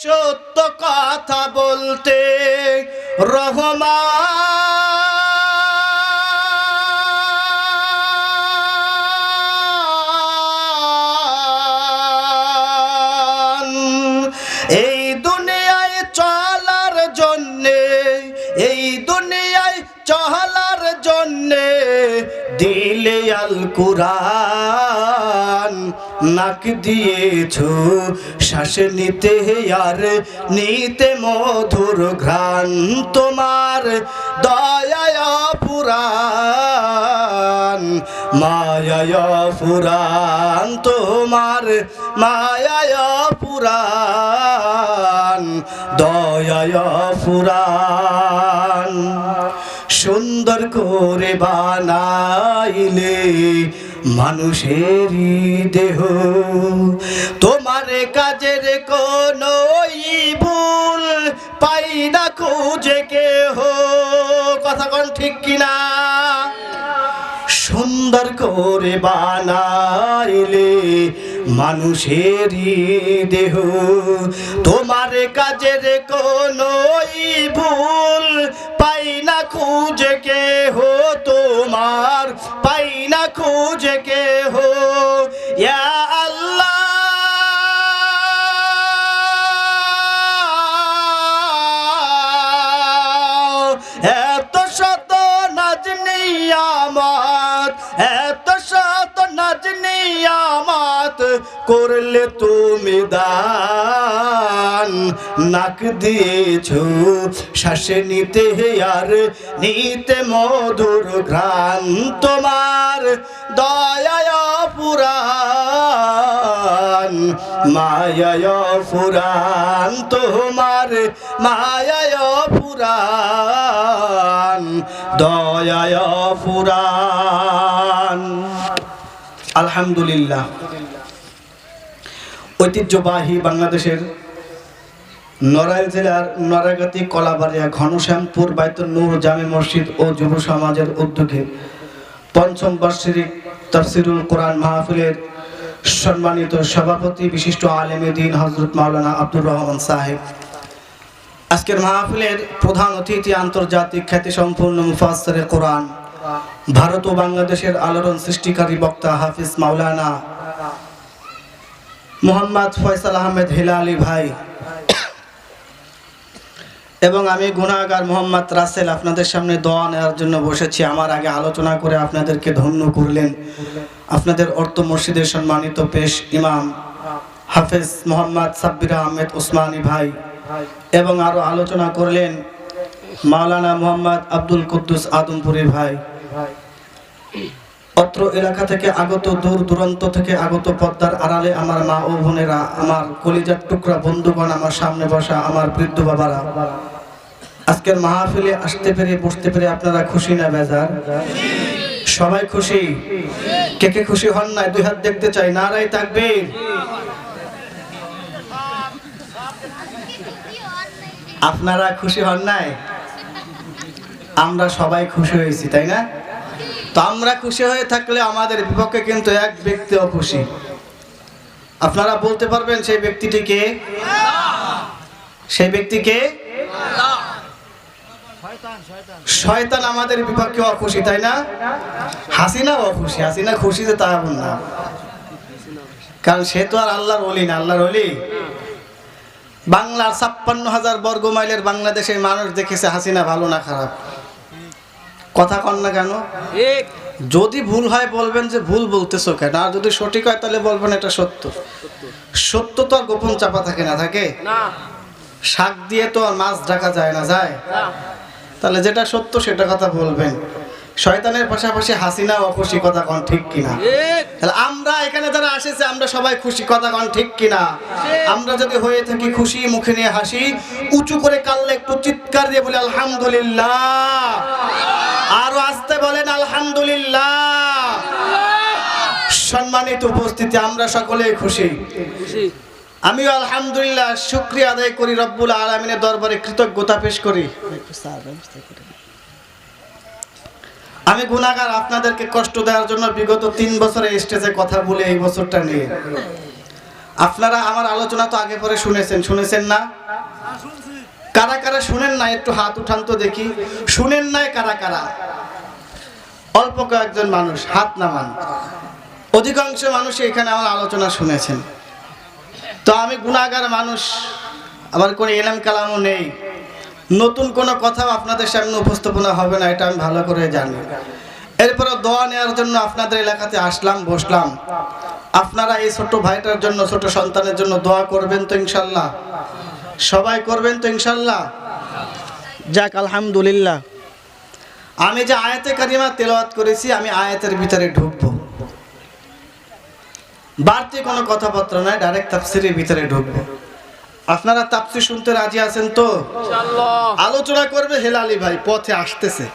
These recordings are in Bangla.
সত্য কথা বলতে রহমান। এই দুনিয়ায় চলার জন্যে, এই দুনিয়ায় চলার জন্যে দিলে আল কুরআন নাক দিয়েছো শ্বাস নিতে আর নিতে মধুর ঘ্রাণ। তোমার দয়ায় পুরাণ মায়ায় পুরাণ, তোমার মায়ায় পুরাণ দয়ায় পুরাণ। সুন্দর করে বানাইলে মানুষেরই দেহ, তোমার কাজের কোনো ভুল পাই না খুঁজে কেহ। কথা কোন ঠিক কিনা? সুন্দর করে বানাইলে মানুষেরই দেহ, তোমার কাজের কোনো ভুল পাই না খুঁজে কেহ, তোমার পাই না খুঁজে কেহ। ইয়া আল্লাহ এত শত নাজ নিয়ামত, এত শত নাজ নিয়ামত করলে তুমি দান, নাক দিয়েছো শ্বাস নিতে আর নিতে মধুর ঘ্রাণ। তোমার দয়ায় পুরাণ মায়ায় পুরাণ, তোমার মায়ায় পুরাণ দয়ায় পুরাণ। আলহামদুলিল্লাহ, ঐতিহ্যবাহী বাংলাদেশের নড়াইল জেলার নড়াইগাতি কলাবাড়িয়া ঘনশ্যামপুর বাইতুন নূর জামে মসজিদ ও যুব সমাজের উদ্যোগে পঞ্চম বার্ষিক তাফসিরুল কোরআন মাহফিলের সম্মানিত সভাপতি বিশিষ্ট আলেমে দ্বীন হযরত মাওলানা আব্দুর রহমান সাহেব, আজকের মাহফিলের প্রধান অতিথি আন্তর্জাতিক খ্যাতিসম্পন্ন মুফাসসিরে কোরআন, ভারত ও বাংলাদেশের আলোড়ন সৃষ্টিকারী বক্তা হাফিজ মাওলানা মোহাম্মদ ফয়সাল আহমেদ হিলালি ভাই, এবং আমি গুনাহগার মোহাম্মদ রাসেল আপনাদের সামনে দোয়া নেওয়ার জন্য বসেছি। আমার আগে আলোচনা করে আপনাদেরকে ধন্য করলেন আপনাদের অর্থ মসজিদের সম্মানিত পেশ ইমাম হাফেজ মোহাম্মদ সাব্বির আহমেদ ওসমানী ভাই, এবং আরো আলোচনা করলেন মাওলানা মোহাম্মদ আব্দুল কুদ্দুস আদমপুরি ভাই। অত্র এলাকা থেকে আগত, দূর দূরান্ত থেকে আগত, পর্দার আড়ালে আমার মা ও বোনেরা, আমার কলিজার টুকরা বন্ধুগণ, আমার সামনে বসা আমার বৃদ্ধ বাবারা, আজকের মাহফিলে আসতে পেরে বসতে পেরে আপনারা খুশি না বেজার? সবাই খুশি? কে কে খুশি হন নাই? দুই হাত দেখতে চাই। নারায়ে তাকবীর। আপনারা খুশি হন নাই? আমরা সবাই খুশি হয়েছি, তাই না? তো আমরা খুশি হয়ে থাকলে আমাদের বিপক্ষে কিন্তু এক ব্যক্তি অখুশি। আপনারা বলতে পারবেন সেই ব্যক্তিটি কে? সেই ব্যক্তি কে? শয়তান আমাদের বিপক্ষে অখুশি, তাই না? হাসিনা অখুশি। হাসিনা খুশি যে তা না, কারণ সে তো আর আল্লাহর ওলি না। আল্লাহর ওলি বাংলার ৫৬,০০০ বর্গ মাইলের বাংলাদেশের মানুষ দেখেছে হাসিনা ভালো না খারাপ। কথা কন না কেন? যদি ভুল হয় বলবেন যে ভুল বলতেছো কেন, আর যদি সঠিক হয় তাহলে বলবেন এটা সত্য। সত্য তো আর গোপন চাপা থাকে না, থাকে? শাক দিয়ে তো আর মাছ ঢাকা যায় না, যায়? তাহলে যেটা সত্য সেটা কথা বলবেন। শয়তানের পাশাপাশি হাসিনা অখুশি, কথা কন ঠিক কিনা? তাহলে আমরা এখানে যারা আসেছে আমরা সবাই খুশি, কথা কন ঠিক কিনা? আমরা যদি হয়ে থাকি খুশি, মুখে নিয়ে হাসি, উঁচু করে কাললে একটু চিৎকার দিয়ে বলি আলহামদুলিল্লাহ। আরো আস্তে বলেন আলহামদুলিল্লাহ। সম্মানিত উপস্থিতি, আমরা সকলে খুশি। আমিও আলহামদুলিল্লাহ শুকরিয়া আদায় করি, রব্বুল আলামিনের দরবারে কৃতজ্ঞতা পেশ করি। আমি গুনাহগার, আপনাদেরকে কষ্ট দেওয়ার জন্য বিগত 3 বছরে স্টেজে কথা বলে এই বছরটা নিয়ে আপনারা আমার আলোচনা তো আগে পরে শুনেছেন না? কারা কারা শুনেন না একটু হাত উঠান তো দেখি। শুনেন নাই কারা কারা? অল্প কয়েকজন মানুষ হাত নামান। অধিকাংশ মানুষ এখানে আমার আলোচনা শুনেছেন। তো আমি গুনাহগার মানুষ, আমার কোনো ইলম কালামও নেই, নতুন কোনো কথাও আপনাদের সামনে উপস্থাপনা হবে না, এটা আমি ভালো করে জানি। এরপরে দোয়া নেওয়ার জন্য আপনাদের এলাকাতে আসলাম, বসলাম। আপনারা এই ছোট ভাইটার জন্য, ছোট সন্তানের জন্য দোয়া করবেন তো ইনশাল্লাহ? সবাই করবেন তো ইনশাল্লাহ? যাক, আলহামদুলিল্লাহ। আমি যে আয়াতে কারিমা তেলাওয়াত করেছি, আমি আয়াতের ভিতরে ঢুকবো, বাড়তি কোনো কথাবার্তা নয়, ডাইরেক্ট তাফসীরের ভিতরে ঢুকবো। আপনারা তাফসীর শুনতে রাজি আছেন তো? ইনশাআল্লাহ। আলোচনা করবে হেলালি ভাই, পথে আসতেছে।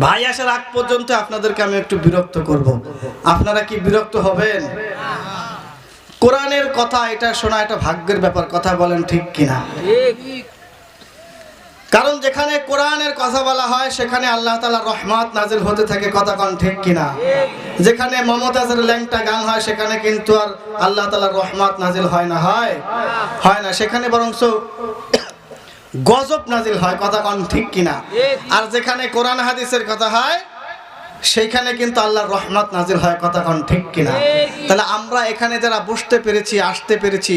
ভাই আসার আগ পর্যন্ত আপনাদেরকে আমি একটু বিরক্ত করব। আপনারা কি বিরক্ত হবেন? কোরআনের কথা এটা শোনা এটা ভাগ্যের ব্যাপার, কথা বলেন ঠিক কিনা? ঠিক। কারণ যেখানে কোরআনের কথা বলা হয় সেখানে আল্লাহ তাআলার রহমত নাজিল হতে থাকে, কথা কোন ঠিক কিনা? যেখানে মমতাজের ল্যাংটা গান হয় সেখানে কিন্তু আর আল্লাহ তাআলার রহমত নাজিল হয় না, হয় না, সেখানে বরংস গজব নাজিল হয়, কথা কোন ঠিক কিনা? আর যেখানে কোরআন হাদিসের কথা হয় সেইখানে কিন্তু আল্লাহর রহমত নাজিল হয়, কথা কোন ঠিক কিনা? তাহলে আমরা এখানে যারা বসতে পেরেছি, আসতে পেরেছি,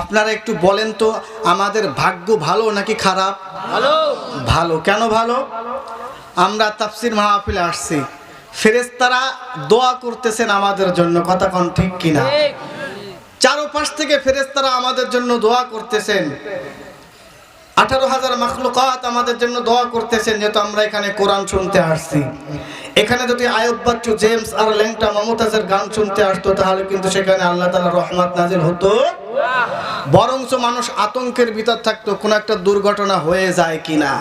আপনারা একটু বলেন তো আমাদের ভাগ্য ভালো নাকি খারাপ? ভালো। ভালো। কেন ভালো? আমরা তাফসীর মাহফিলে আসছি, ফেরেশতারা দোয়া করতেছেন আমাদের জন্য, কথা কোন ঠিক কিনা? চারপাশ থেকে ফেরেশতারা আমাদের জন্য দোয়া করতেছেন। 18,000 মাখলুকাত আমাদের জন্য দোয়া করতেছেন, যেহেতু আমরা এখানে কোরআন শুনতে আসছি। এখানে যদি আয়ুব বাচ্চু, জেমস আর ল্যাংটা মমতাজের গান শুনতে আসতো তাহলে কিন্তু সেখানে আল্লাহ তাআলার রহমত নাজিল হতো। বরঞ্চ মানুষ আতঙ্কের ভিতর থাকতো কোন একটা দুর্ঘটনা হয়ে যায় কিনা।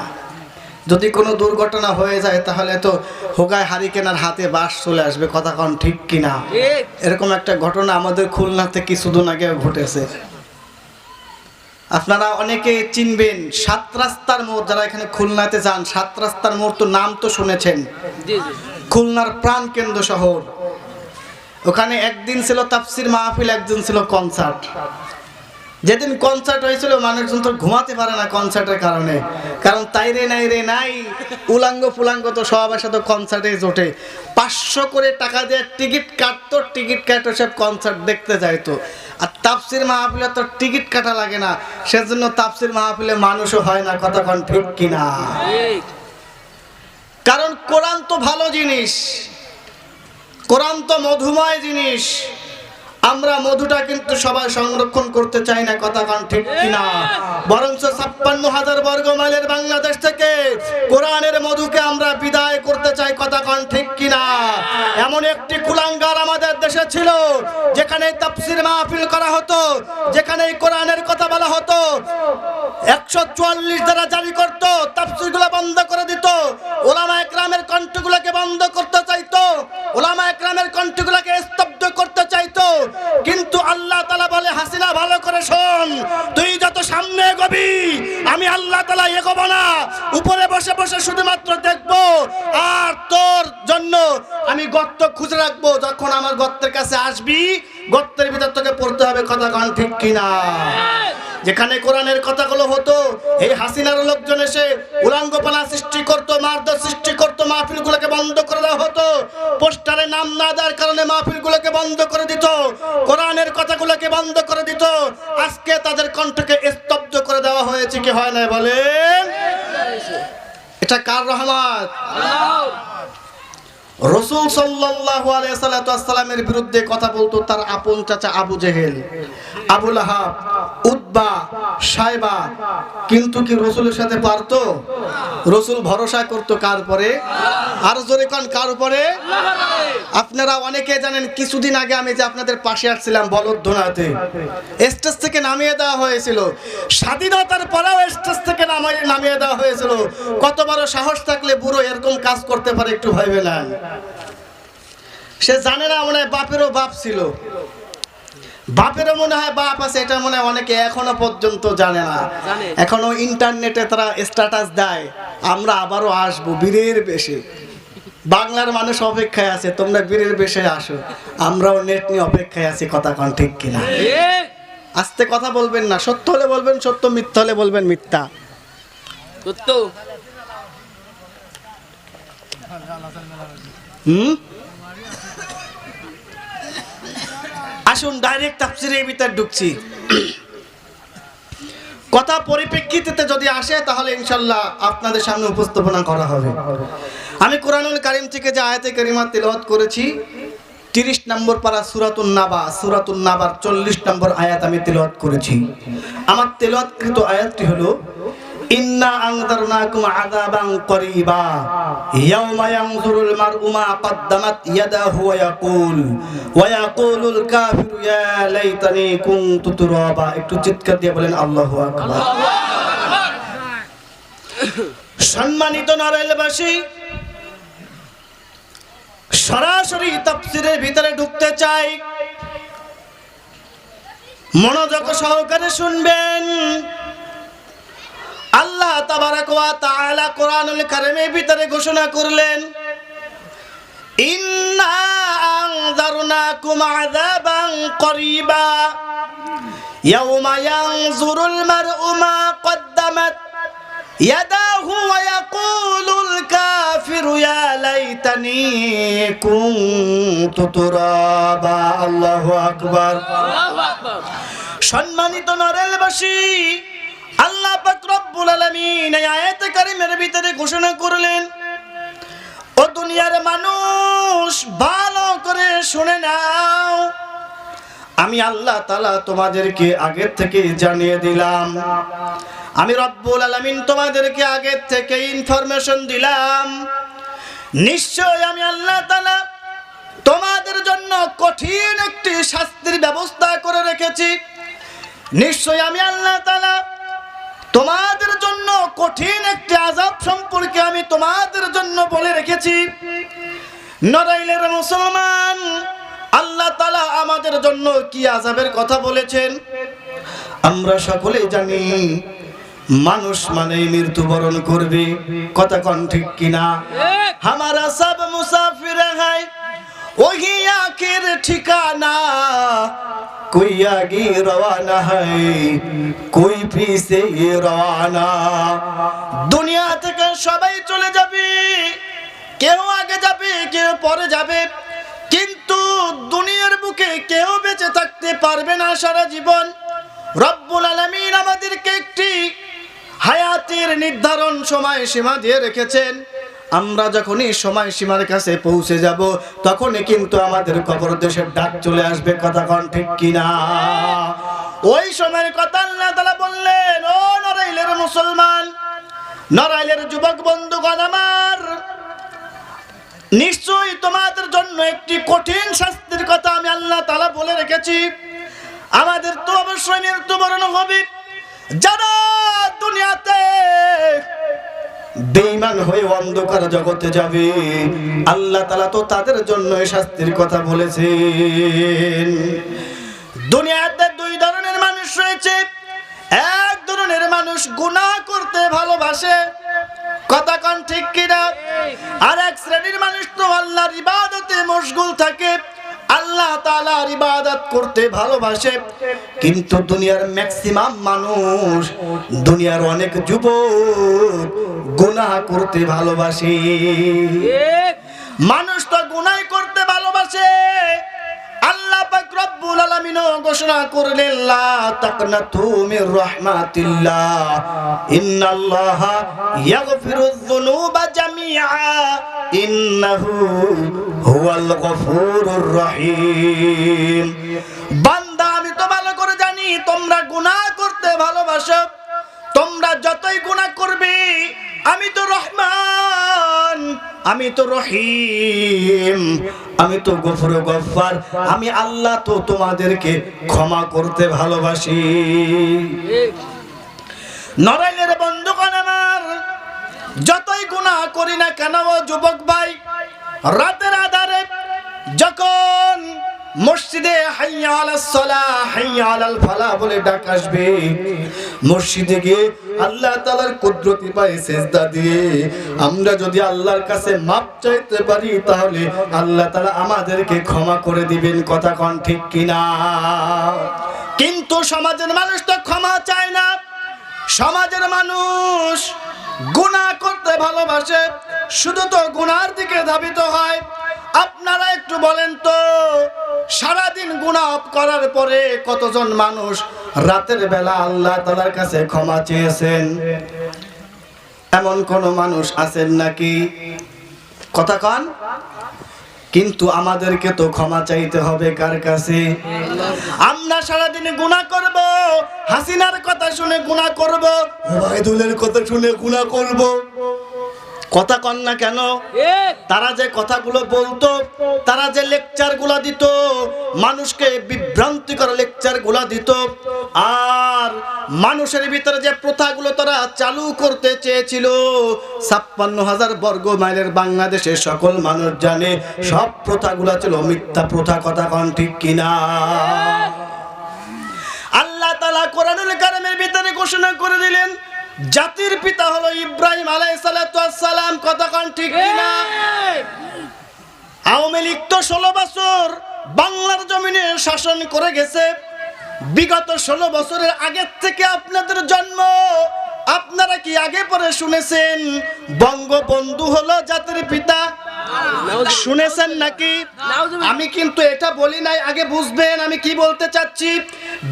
যদি কোনো দুর্ঘটনা হয়ে যায় তাহলে তো হোগায় হারিকেনার হাতে বাঁশ চলে আসবে, কথা কোন ঠিক কিনা? এরকম একটা ঘটনা আমাদের খুলনাতে কিছুদিন আগে ঘটেছে। আপনারা অনেকে চিনবেন 7 রাস্তার মোড়, যারা এখানে খুলনাতে যান 7 রাস্তার মোড় তো নাম তো শুনেছেন, খুলনার প্রাণ কেন্দ্র শহর। ওখানে একদিন ছিল তাফসীর মাহফিল, একদিন ছিল কনসার্ট। যেদিন কনসার্ট হয়েছিল মানুষজন তো ঘুমাতে পারে না কনসার্টের কারণে, কারণ তাই রে নাই উলাঙ্গ ফুলাঙ্গ তো সব একসাথে কনসার্টে জোটে। 500 করে টাকা দিয়ে টিকিট কাটতো, টিকিট কাটতো সব কনসার্ট দেখতে যাইতো। আর তাফসীর মাহফিলে তো টিকিট কাটা লাগে না, সেজন্য তাফসীর মাহফিলে মানুষও হয় না, কথা কোন ঠিক কিনা? কারণ কোরআন তো ভালো জিনিস, কোরআন তো মধুময় জিনিস। আমরা মধুটা কিন্তু সবাই সংরক্ষণ করতে চাই না, কথা কোন ঠিক কিনা? বরঞ্চ 56,000 বর্গ মাইলের বাংলাদেশ থেকে কোরআনের মধুকে আমরা বিদায় করতে চাই, কথা কোন ঠিক কিনা? এমন একটি কুলাঙ্গার আমাদের দেশে ছিল যেখানে তাফসীর মাহফিল করা হতো, যেখানে কোরআনের কথা বলা হতো, 144 দ্বারা জারি করত, তাফসীরগুলো বন্ধ করে দিত, উলামা একরামের কণ্ঠগুলোকে বন্ধ করতে চাইতো, উলামা একরামের কণ্ঠগুলোকে স্তব্ধ করতে চাইতো। কিন্তু আল্লাহ তাআলা বলে, হাসিনা ভালো করে শোন, তুই যত সামনে এগোবি আমি আল্লাহ তাআলা এগোবো না, উপরে বসে বসে শুধুমাত্র দেখবো, আর তোর জন্য আমি গর্ত খুঁজে রাখবো। যখন আমার গর্তের কাছে আসবি গর্তের ভিতর থেকে পড়তে হবে, কথা কোন ঠিক কিনা? যেখানে কোরআনের কথাগুলো হতো এই হাসিনার লোকজন এসে উলাঙ্গপানা সৃষ্টি করতো, মারধর সৃষ্টি করতো, মাহফিলগুলোকে বন্ধ করে দেওয়া হতো। পোস্টারে নাম না দেওয়ার কারণে মাহফিলগুলোকে বন্ধ করে দিত, কোরআনের কথাগুলোকে বন্ধ করে দিত। আজকে তাদের কণ্ঠকে স্তব্ধ করে দেওয়া হয়েছে কি হয় না বলেন? এটা কার রহমত? রাসূল সাল্লাল্লাহু আলাইহি সাল্লামের বিরুদ্ধে কথা বলতো তার আপন চাচা আবু জেহেল, আবু লাহাব, উতবা, শায়বা, কিন্তু কি রাসূলের সাথে পারতো? রাসূল ভরসা করতো কার উপরে? আর জোরে কোন কার উপরে? আপনারা অনেকে জানেন কিছুদিন আগে আমি যে আপনাদের পাশে আসছিলাম বলদধনাতে, স্টেজ থেকে নামিয়ে দেওয়া হয়েছিল। স্বাধীনতার পরেও স্টেজ থেকে নামিয়ে দেওয়া হয়েছিল। কত বড় সাহস থাকলে বুড়ো এরকম কাজ করতে পারে একটু ভাইবে না। সে জানে না মনে হয় বাপেরও বাপ ছিল, বাপেরও মনে হয় বাপ আছে, এটা মনে হয় অনেকে এখনো পর্যন্ত জানে না। এখনো ইন্টারনেটে তারা স্ট্যাটাস দেয় আমরা আবারও আসবো বীরের বেশে। বাংলার মানুষ অপেক্ষায় আছে, তোমরা বীরের বেশে আসো, আমরাও নেট নিয়ে অপেক্ষায় আছি। কথা কন ঠিক কিনা? আস্তে কথা বলবেন না, সত্য হলে বলবেন সত্য, মিথ্যা হলে বলবেন মিথ্যা। সত্য। আসুন ডাইরেক্ট তাফসীরের ভিতর ঢুকছি। কথা পরিপ্রেক্ষিতে যদি আসে তাহলে ইনশাআল্লাহ আপনাদের সামনে উপস্থাপনা করা হবে। আমি কোরআনুল কারীম থেকে যে আয়াতে কারিমা তেলাওয়াত করেছি 30 নম্বর পারা সূরাতুন নাবা, সূরাতুন নাবার 40 নম্বর আয়াত আমি তেলাওয়াত করেছি। আমার তেলাওয়াতকৃত আয়াতটি হলো ইন্না আনযারনাকুম আযাবান করিবা ইয়াওমা ইয়ানজুরুল মার'উ মা কদ্দামাত ইয়াদাহু ওয়া ইয়াকুলুল কাফিরু ইয়া লাইতানি কুনতু তুরাবা। একটু চিৎকার দিয়ে বলেন আল্লাহু আকবার। সম্মানিত নড়াইলবাসী, সরাসরি তাফসীরের ভিতরে ঢুকতে চাই, মনোযোগ সহকারে শুনবেন। আল্লাহ তাবারাক ওয়া তাআলা কোরআনুল কারীমের ভিতরে ঘোষণা করলেন ইন্না আনযারনাকুম আযাবান করিবা ইয়াওমা ইয়ানজুরুল মার'উ মা কদ্দামাত ইয়াদাহু ওয়া ইয়াকুলুল কাফিরু ইয়া লাইতানি কুনতু তুরাবা। আল্লাহু আকবার, আল্লাহু আকবার। সম্মানিত নড়াইলবাসী, আল্লাহ পাক রব্বুল আলামিন এই আয়াতে কারিমের ভিতরে ঘোষণা করলেন, ও দুনিয়ার মানুষ ভালো করে শুনে নাও, আমি আল্লাহ তাআলা তোমাদেরকে আগের থেকে জানিয়ে দিলাম, আমি রব্বুল আলামিন তোমাদেরকে আগের থেকে ইনফরমেশন দিলাম, নিশ্চয় আমি আল্লাহ তাআলা তোমাদের জন্য কঠিন একটি শাস্তির ব্যবস্থা করে রেখেছি। নিশ্চয় আমি আল্লাহ তাআলা তোমাদের জন্য কঠিন একটি আযাব সম্পর্কে আমি তোমাদের জন্য বলে রেখেছি। নড়াইলের মুসলমান, আল্লাহ তাআলা আমাদের জন্য কি আযাবের কথা বলেছেন আমরা সকলেই জানি। মানুষ মানে মৃত্যুবরণ করবে, কথা কোন ঠিক কিনা? হামারা সব মুসাফির হ্যায় ওহি আখির ঠিকানা, कोई आगे रवाना है कोई पीछे रवाना। দুনিয়া থেকে সবাই চলে যাবে, কেউ আগে যাবে কেউ পরে যাবে, কিন্তু দুনিয়ার বুকে কেউ বেঁচে থাকতে পারবে না সারা জীবন। রব্বুল আলামিন আমাদেরকে একটি হায়াতের নির্ধারণ সময় সীমা দিয়ে রেখেছেন। আমরা যখনই সময় সীমার কাছে পৌঁছে যাব তখনই কিন্তু আমাদের কবর দেশের ডাক চলে আসবে, কথা কোন ঠিক কিনা? ওই সময়ের কথা আল্লাহ তাআলা বললেন, ও নড়াইলের মুসলমান, নড়াইলের যুবক বন্ধুগণ আমার, নিশ্চয়ই তোমাদের জন্য একটি কঠিন শাস্তির কথা আমি আল্লাহ তাআলা বলে রেখেছি। আমাদের তো অবশ্যই মৃত্যুবরণ হবে। যারা দুনিয়াতে বেঈমান হয়ে অন্ধকার জগতে যাবে, আল্লাহ তাআলা তো তাদের জন্য এই শাস্তির কথা বলেছেন। দুনিয়াতে দুই ধরনের মানুষ রয়েছে। এক ধরনের মানুষ গুনাহ করতে ভালোবাসে, কথা কোন ঠিক কিনা? আর এক শ্রেণীর মানুষ তো আল্লাহর ইবাদতে মশগুল থাকে, আল্লাহ তাআলার ইবাদত করতে ভালোবাসে। কিন্তু দুনিয়ার ম্যাক্সিমাম মানুষ, দুনিয়ার অনেক যুবক গুনাহ করতে ভালোবাসে। মানুষ তো গুনাহ করতে ভালোবাসে। আল্লাহ পাক রব্বুল আলামিন ঘোষণা করলেন, লা তাকনাতু মির রাহমাতিল্লাহ ইন্নাল্লাহা ইয়াগফিরুয যুনুবা জামিআ ইন্নাহু হুয়াল গফুরুর রহিম। বান্দা, আমি তো ভালো করে জানি তোমরা গুনাহ করতে ভালোবাসো। তোমরা যতই গুনাহ করবে, আমি তো রহমান, আমি তো রহিম, আমি তো গফুর গফফার, আমি আল্লাহ তো তোমাদেরকে ক্ষমা করতে ভালোবাসি। নড়াইলের বন্ধুগণ আমার, যতই গুনাহ করি না কেন ও যুবক ভাই, রাতের আধারে যখন মসজিদে হাইয়া আলাস সালাহ হাইয়া আলাল ফালাহ বলে ডাক আসবে, মসজিদে গিয়ে আল্লাহ তাআলার কুদরতি পায়ে সিজদা দিয়ে আমরা যদি আল্লাহর কাছে মাপ চাইতে পারি তাহলে আল্লাহ তাআলা আমাদেরকে ক্ষমা করে দিবেন। কথা কোন ঠিক কিনা? কিন্তু সমাজের মানুষ তো ক্ষমা চায় না। সমাজের মানুষ গুনাহ করতে ভালোবাসে, শুধু তো গুনার দিকে ধাবিত হয়। আপনারা একটু বলেন তো, সারাদিন গুনাহ করার পরে কতজন মানুষ রাতের বেলা আল্লাহ তাআলার কাছে ক্ষমা চেয়েছেন? এমন কোন মানুষ আছেন নাকি? কথা কন। কিন্তু আমাদেরকে তো ক্ষমা চাইতে হবে কার কাছে? আমরা সারাদিন গুনাহ করব, হাসিনার কথা শুনে গুনাহ করব, ওবায়দুলের কথা শুনে গুনাহ করব। কথা কন না কেন? তারা যে কথাগুলো বলতো, তারা যে লেকচারগুলো দিত, মানুষকে বিভ্রান্তিকর লেকচারগুলো দিত, আর মানুষের ভিতরে যে প্রথাগুলো তারা চালু করতে চেয়েছিল, ৫৬,০০০ বর্গ মাইলের বাংলাদেশে সকল মানুষ জানে সব প্রথাগুলো ছিল মিথ্যা প্রথা। কথা কন ঠিক কিনা? আল্লাহ তাআলা কোরআনুল কারীমের ভিতরে ঘোষণা করে দিলেন জাতির পিতা হলো ইব্রাহিম আলাইহিস সালাতু ওয়াস সালাম। কথা কোন ঠিক কিনা? আওয়ামী লীগ তো ১৬ বছর বাংলার জমিনে শাসন করে গেছে। বিগত ১৬ বছরের আগের থেকে আপনাদের জন্ম, আপনারা কি আগে পরে শুনেছেন বঙ্গবন্ধু হলো জাতির পিতা? শুনেছেন নাকি? আমি কিন্তু এটা বলি নাই, আগে বুঝবেন আমি কি বলতে চাচ্ছি।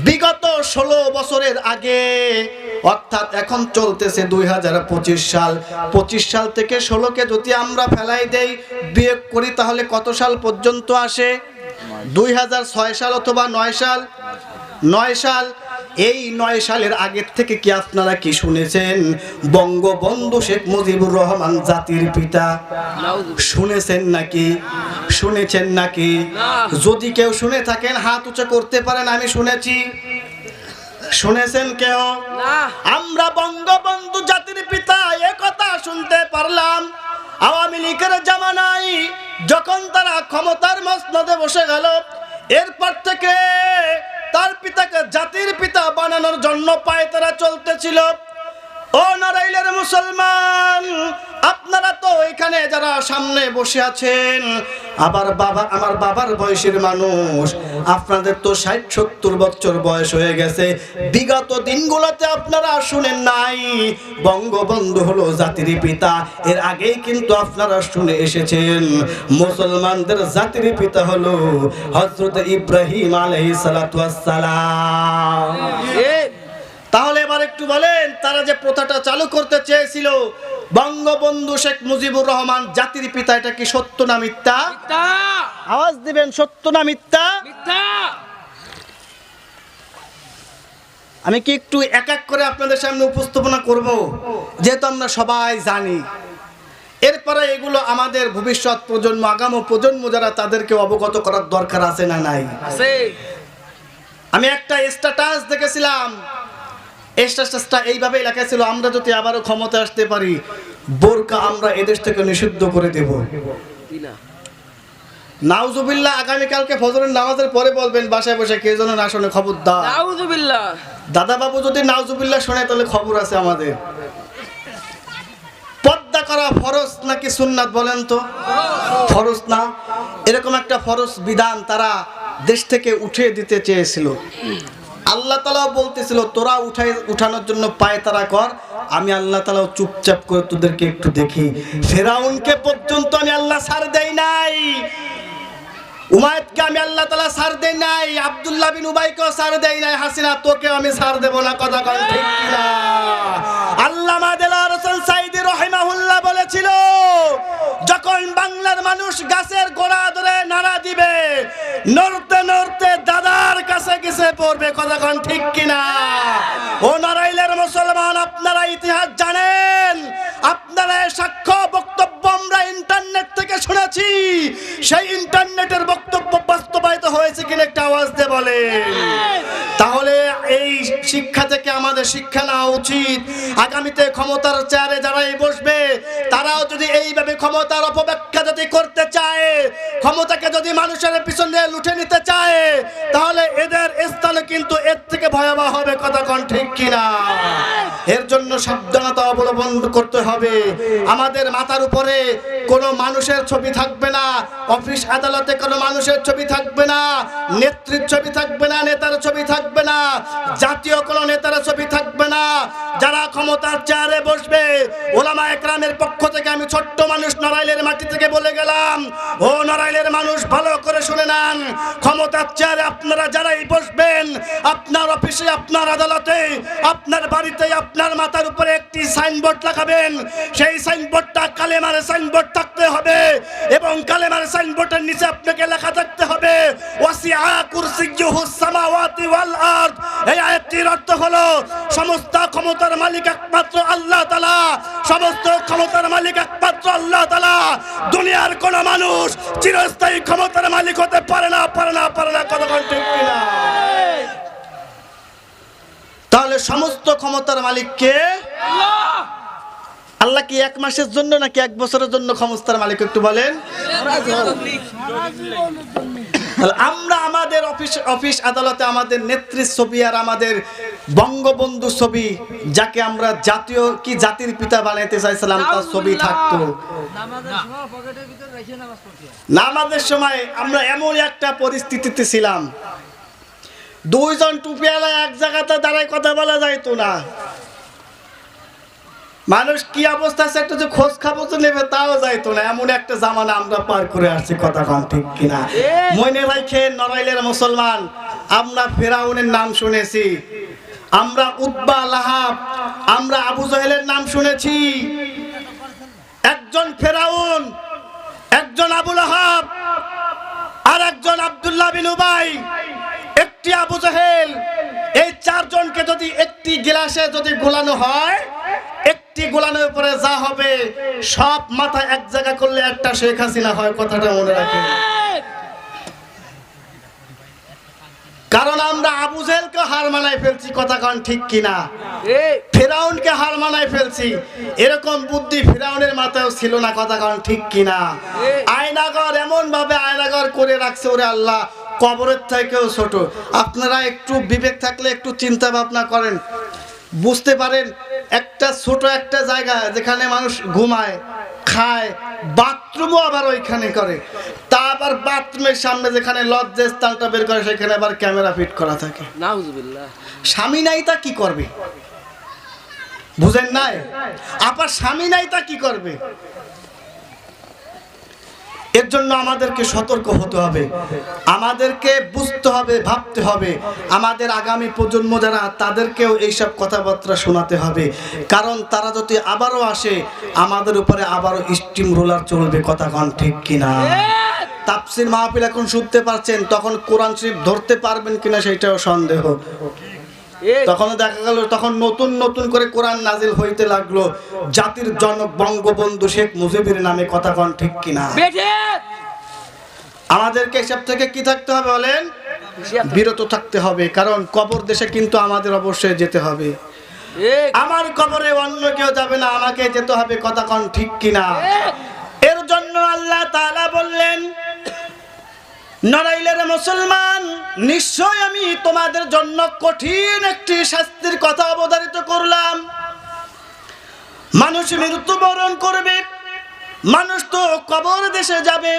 বিগত ১৬ বছরের আগে, অর্থাৎ এখন চলতেছে ২০২৫ সাল, ২৫ সাল থেকে ১৬কে যদি আমরা ফেলাই দেই, বিয়োগ করি, তাহলে কত সাল পর্যন্ত আসে? ২০০৬ সাল অথবা ৯ সাল। ৯ সাল। এই ৯ সালের আগের থেকে কি আপনারা কি শুনেছেন বঙ্গবন্ধু শেখ মুজিবুর রহমান জাতির পিতা? শুনেছেন নাকি? শুনেছেন নাকি? যদি কেউ শুনে থাকেন হাত উঁচু করতে পারেন আমি শুনেছি। শুনেছেন কেউ? আমরা বঙ্গবন্ধু জাতির পিতা এ কথা শুনতে পারলাম আওয়ামী লীগের জামানায়, যখন তারা ক্ষমতার মসনদে বসে গেল। এরপর থেকে তার পিতাকে জাতির পিতা বানানোর জন্য পায়ে তারা চলতেছিল। ও নড়াইলের মুসলমান, আপনারা তো এখানে যারা সামনে বসে আছেন, আবার আমার বাবার বয়সের মানুষ, আপনাদের তো ৬০-৭০ বছর বয়স হয়ে গেছে। বিগত দিনগুলোতে আপনারা শুনেন নাই বঙ্গবন্ধু হলো জাতির পিতা। এর আগেই কিন্তু আপনারা শুনে এসেছেন মুসলমানদের জাতির পিতা হলো হযরত ইব্রাহিম আলাইহিস সালাতু ওয়াস সালাম। তাহলে এবার একটু বলেন, তারা যে প্রথাটা চালু করতে চেয়েছিল বঙ্গবন্ধু শেখ মুজিবুর রহমান জাতির পিতা, এটা কি সত্য না মিথ্যা? আওয়াজ দিবেন, সত্য না মিথ্যা? আমি কি একটু এক এক করে আপনাদের সামনে উপস্থাপনা করব, যেহেতু আমরা সবাই জানি। এরপরে এগুলো আমাদের ভবিষ্যৎ প্রজন্ম, আগামী প্রজন্ম যারা, তাদেরকে অবগত করার দরকার আছে না নাই? আমি একটা স্ট্যাটাস দেখেছিলাম, স্ট্যাটাসটা এইভাবে লেখা ছিল, আমরা যদি আবারও ক্ষমতা আসতে পারি বোরকা আমরা এদেশ থেকে নিষিদ্ধ করে দেব। নাউজুবিল্লাহ। আগামীকালকে ফজরের নামাজের পরে বলবেন বাসায় বসে, কে যেন না শোনে খবরদার। নাউজুবিল্লাহ। দাদা বাবু যদি নাউজুবিল্লাহ শোনে তাহলে খবর আছে আমাদের। পর্দা করা ফরজ নাকি সুন্নাত বলেন তো? ফরজ না? এরকম একটা ফরজ বিধান তারা দেশ থেকে উঠিয়ে দিতে চেয়েছিল। আল্লাহ তাআলা বলতেছিল তোরা উঠানোর জন্য পায় তারা কর, আমি আল্লাহ তাআলা চুপচাপ করে তোদেরকে একটু দেখি। ফেরাউনকে পর্যন্ত আমি আল্লাহ ছাড় দেই নাই, উমাইয়াদকে আমি আল্লাহ তাআলা ছাড় দেই নাই, আব্দুল্লাহ বিন উবাইকেও ছাড় দেই নাই, হাসিনা তোকেও আমি ছাড় দেব না। কথা কন ঠিক কিনা? আল্লামা দেলোয়ার হোসেন সাঈদী রাহিমাহুল্লাহ বলেছিল, যখন বাংলার মানুষ গাছের গোড়া ধরে নাড়া দিবে, নড়তে নড়তে দাদার কাছে গেছে পড়বে। কথা কন ঠিক কিনা? ও নড়াইলের মুসলমান, আপনারা ইতিহাস জানেন, আপনারা সাক্ষ্য বক্তব্য আমরা ইন্টারনেট থেকে শুনেছি। সেই ইন্টারনেটের বক্তব্য বাস্তবায়িত হয়েছে হয়েছে কিনা একটা আওয়াজ দিয়ে বলেন। তাহলে এই শিক্ষা থেকে আমাদের শিক্ষা নেওয়া উচিত, আগামীতে ক্ষমতার চেয়ারে যারাই বসবে তারাও যদি এইভাবে ক্ষমতার অপব্যাখ্যা যদি করতে চায়, ক্ষমতাকে যদি মানুষের পিছনে লুটে নিতে চায়, তাহলে এদের স্থানে কিন্তু এর থেকে ভয়াবহ হবে। কথা কোন ঠিক কিনা? এর জন্য সাবধানতা অবলম্বন করতে হবে। আমাদের মাথার উপরে কোনো মানুষের ছবি থাকবে না, অফিস আদালতে কোনো মানুষের ছবি থাকবে না, নেত্রীর ছবি থাকবে না, নেতার ছবি থাকবে না, জাতীয় কোনো নেতার ছবি থাকবে না। যারা ক্ষমতার চেয়ারে বসবে, ওলামা একরামের পক্ষ থেকে আমি ছোট্ট মানুষ নড়াইলের মাটি থেকে বলে গেলাম, ও নড়াইলের মানুষ ভালো করে শুনে নেন, ক্ষমতার চেয়ারে আপনারা যারাই বসবেন, আপনার অফিসে, আপনার আদালতে, আপনার বাড়িতে, আপনার মাথার উপরে একটি সাইনবোর্ড লাগাবেন। সেই সাইনবোর্ডটা কালেমার সাইনবোর্ড থাকতে হবে এবং কালেমার সাইনবোর্ডের নিচে আপনাকে লেখা থাকতে হবে ওয়াসিআ কুরসিয়্যুহুস সামাওয়াতি ওয়াল আরদ। এই আয়াতটির অর্থ হলো সমস্ত ক্ষমতার মালিক একমাত্র আল্লাহ তাআলা, সমস্ত ক্ষমতার মালিক একমাত্র আল্লাহ তাআলা। দুনিয়ার কোন মানুষ চিরস্থায়ী ক্ষমতার মালিক হতে পারে না, পারে না, পারে না। কথা ঠিক কিনা? তাহলে সমস্ত ক্ষমতার মালিক কে? আল্লাহ। আল্লাহ কি এক মাসের জন্য নাকি এক বছরের জন্য ক্ষমতার মালিক? একটু বলেন। আমরা আমাদের অফিস আদালতে আমাদের নেত্রীর ছবি আর আমাদের বঙ্গবন্ধু ছবি, যাকে আমরা জাতীয় কি জাতির পিতা বানাইতে চাইছিলাম, তার ছবি থাকতো। নামাজের সময় আমরা এমন একটা পরিস্থিতিতে ছিলাম, দুইজন টুপিওয়ালা এক জায়গাতে দাঁড়ায় কথা বলা যাইতো না। মানুষ কি অবস্থা আছে একটু যে খোঁজ খবর নেবে তাও যাইতো না, এমন একটা জামানা আমরা পার করে আসছি। কথা কন ঠিক কিনা? মনে রাখেন নড়াইলের মুসলমান, আমরা ফেরাউনের নাম শুনেছি, আমরা উতবা, লাহাব, আমরা আবু জাহেলের নাম শুনেছি। একজন ফেরাউন, একজন আবু লাহাব, আর একজন আব্দুল্লাহ বিন উবাই, একটি আবু জাহেল। এই চারজনকে যদি একটি গ্লাসে যদি গোলানো হয়, একটি গোলানোর উপরে যা হবে সব মাথা এক জায়গা করলে একটা শেখ হাসিনা হয়। কথাটা মনে রাখেন। কারণ আমরা আবু জাহেলকে হার মানায় ফেলছি। কথা কন ঠিক কিনা? ফেরাউনকে হার মানায় ফেলছি। এরকম বুদ্ধি ফেরাউনের মাথায়ও ছিল না। কথা কন ঠিক কিনা? আয়নাগর এমন ভাবে আয়নাগর করে রাখছে, ওরে আল্লাহ, কবরের থেকেও ছোট। আপনারা একটু বিবেক থাকলে একটু চিন্তা ভাবনা করেন, বুঝতে পারেন একটা ছোট একটা জায়গা যেখানে মানুষ ঘুমায়, খায়, বাথরুমও আবার ওইখানে করে, তা আবার বাথরুমের সামনে যেখানে লজ্জার স্থানটা বের করে সেখানে আবার ক্যামেরা ফিট করা থাকে। নাউজুবিল্লাহ। স্বামী নাই তা কি করবে? বুঝেন নাই? আবার স্বামী নাই তা কি করবে? এর জন্য আমাদেরকে সতর্ক হতে হবে, আমাদেরকে বুঝতে হবে, ভাবতে হবে। আমাদের আগামী প্রজন্ম যারা, তাদেরকেও এইসব কথাবার্তা শোনাতে হবে। কারণ তারা যদি আবারও আসে, আমাদের উপরে আবারও স্টিম রোলার চলবে। কথা কন ঠিক কিনা? তাফসীর মাহফিল এখন শুনতে পারছেন, তখন কোরআন শরীফ ধরতে পারবেন কিনা সেটাও সন্দেহ। তখন দেখা গেল তখন নতুন নতুন করে কোরআন নাজিল হইতে লাগলো জাতির জনক বঙ্গবন্ধু শেখ মুজিবের নামে। কথা কন ঠিক কিনা? আমাদেরকে এসব থেকে কি থাকতে হবে বলেন? বিরত থাকতে হবে। কারণ কবর দেশে কিন্তু আমাদের অবশ্যই যেতে হবে। আমার কবরে অন্য কেউ যাবে না, আমাকে যেতে হবে। কথা কন ঠিক কিনা? এর জন্য আল্লাহ তাআলা বললেন, নড়াইলের মুসলমান, নিশ্চয় আমি তোমাদের জন্য কঠিন একটি শাস্তির কথা অবধারিত করলাম। মানুষ মৃত্যুবরণ করবে, মানুষ তো কবর দেশে যাবে,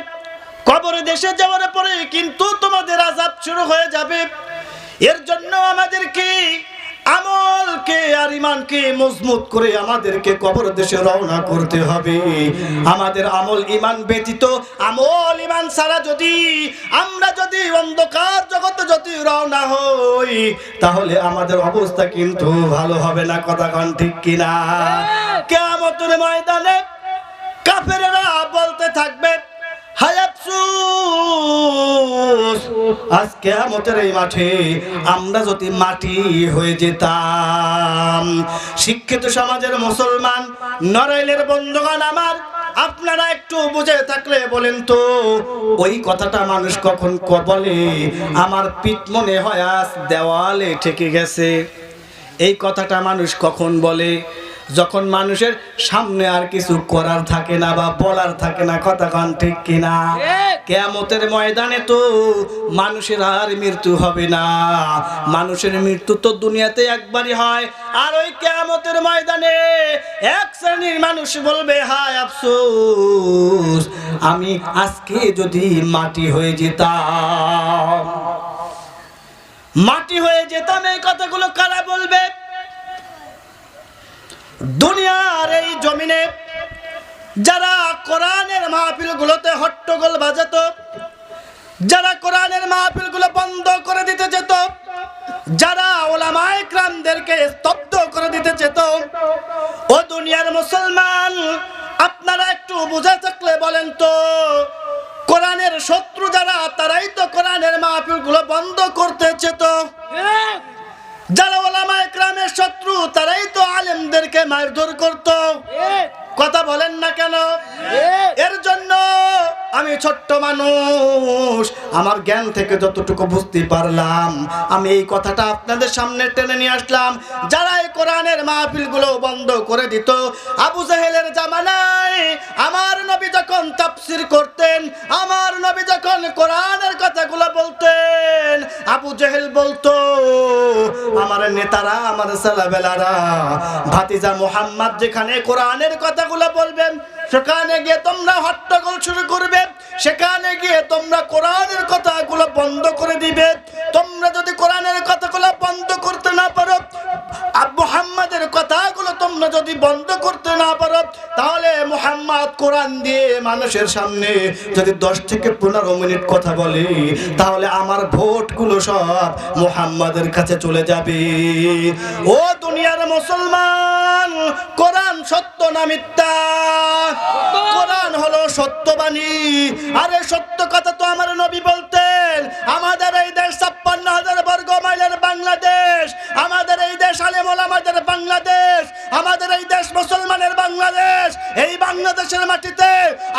কবর দেশে যাওয়ার পরে কিন্তু তোমাদের আযাব শুরু হয়ে যাবে। এর জন্য আমাদেরকে আমলকে আর ঈমানকে মজবুত করে আমাদেরকে কবর দেশে রওনা করতে হবে। আমাদের আমল ঈমান ব্যতীত, আমল ঈমান ছাড়া আমরা যদি অন্ধকার জগতে যদি রওনা হই, তাহলে আমাদের অবস্থা কিন্তু ভালো হবে না। কথা কন ঠিক কিনা? কিয়ামতের ময়দানে কাফেররা বলতে থাকবে, হায় আফসোস, আজ কিয়ামতের এই মাঠে আমরা যদি মাটি হয়ে যেতাম। শিক্ষিত সমাজের মুসলমান, নড়াইলের বন্ধুগণ আমার, আপনারা একটু বুঝে থাকলে বলেন তো ওই কথাটা মানুষ কখন বলে? আমার পিঠ মনে হয় আজ দেওয়ালে ঠেকে গেছে। এই কথাটা মানুষ কখন বলে? যখন মানুষের সামনে আর কিছু করার থাকে না বা বলার থাকে না। কথা কন ঠিক কিনা? কিয়ামতের ময়দানে তো মানুষের আর মৃত্যু হবে না। মানুষের মৃত্যু তো দুনিয়াতে একবারই হয়, আর ওই কিয়ামতের ময়দানে এক শ্রেণীর মানুষ বলবে, হায় আফসোস, আমি আজকে যদি মাটি হয়ে যেতাম, মাটি হয়ে যেতাম। এই কথাগুলো কারা বলবে? দুনিয়ার এই জমিনে যারা কোরআনের মাহফিলগুলোতে হট্টগোল বাজাতো, যারা কোরআনের মাহফিলগুলো বন্ধ করে দিতে যেত, যারা উলামায়ে কেরামদেরকে স্তব্ধ করে দিতে যেত, ও দুনিয়ার মুসলমান, আপনারা একটু বুঝে থাকলে বলেন তো কোরআনের শত্রু যারা, তারাই তো কোরআনের মাহফিলগুলো বন্ধ করতে যেত। যারা উলামায়ে কেরামের শত্রু, তারাই তো আলেমদেরকে মারধর করত। কথা বলেন না কেন? এর জন্য আমি ছোট্ট মানুষ, আমার জ্ঞান থেকে যতটুকু বুঝতে পারলাম আমি এই কথাটা আপনাদের সামনে টেনে নিয়ে আসলাম। যারা এই কোরআনের মাহফিলগুলো বন্ধ করে দিত, আবু জাহেলের জামানায় আমার নবী যখন তাফসীর করতেন, আমার নবী যখন কোরআনের কথাগুলো বলতেন, আবু জাহেল বলতো, আমার নেতারা, আমার ছেলেবেলারা, ভাতিজা মুহাম্মদ যেখানে কোরআনের কথাগুলো বলবেন, সেখানে গিয়ে তোমরা হট্টগোল শুরু করবে, সেখানে গিয়ে তোমরা কোরআনের কথাগুলো বন্ধ করে দিবে। তোমরা যদি কোরআনের কথাগুলো বন্ধ করতে না পারো, মুহাম্মাদের কথাগুলো তোমরা যদি বন্ধ করতে না পারো, তাহলে মুহাম্মদ কোরআন দিয়ে মানুষের সামনে যদি 10 থেকে 15 মিনিট কথা বলে, তাহলে আমার ভোটগুলো সব মুহাম্মাদের কাছে চলে যাবে। ও দুনিয়ার মুসলমান, কোরআন সত্য না মিথ্যা? কোরআন হলো সত্যবাণী। আরে সত্য কথা তো আমার নবী বলতেন। আমাদের এই দেশ 56,000 বর্গ মাইলের বাংলাদেশ, আমাদের এই দেশ আলেম ওলামাদের বাংলাদেশ, আমাদের এই দেশ মুসলমানের বাংলাদেশ। এই বাংলাদেশের মাটিতে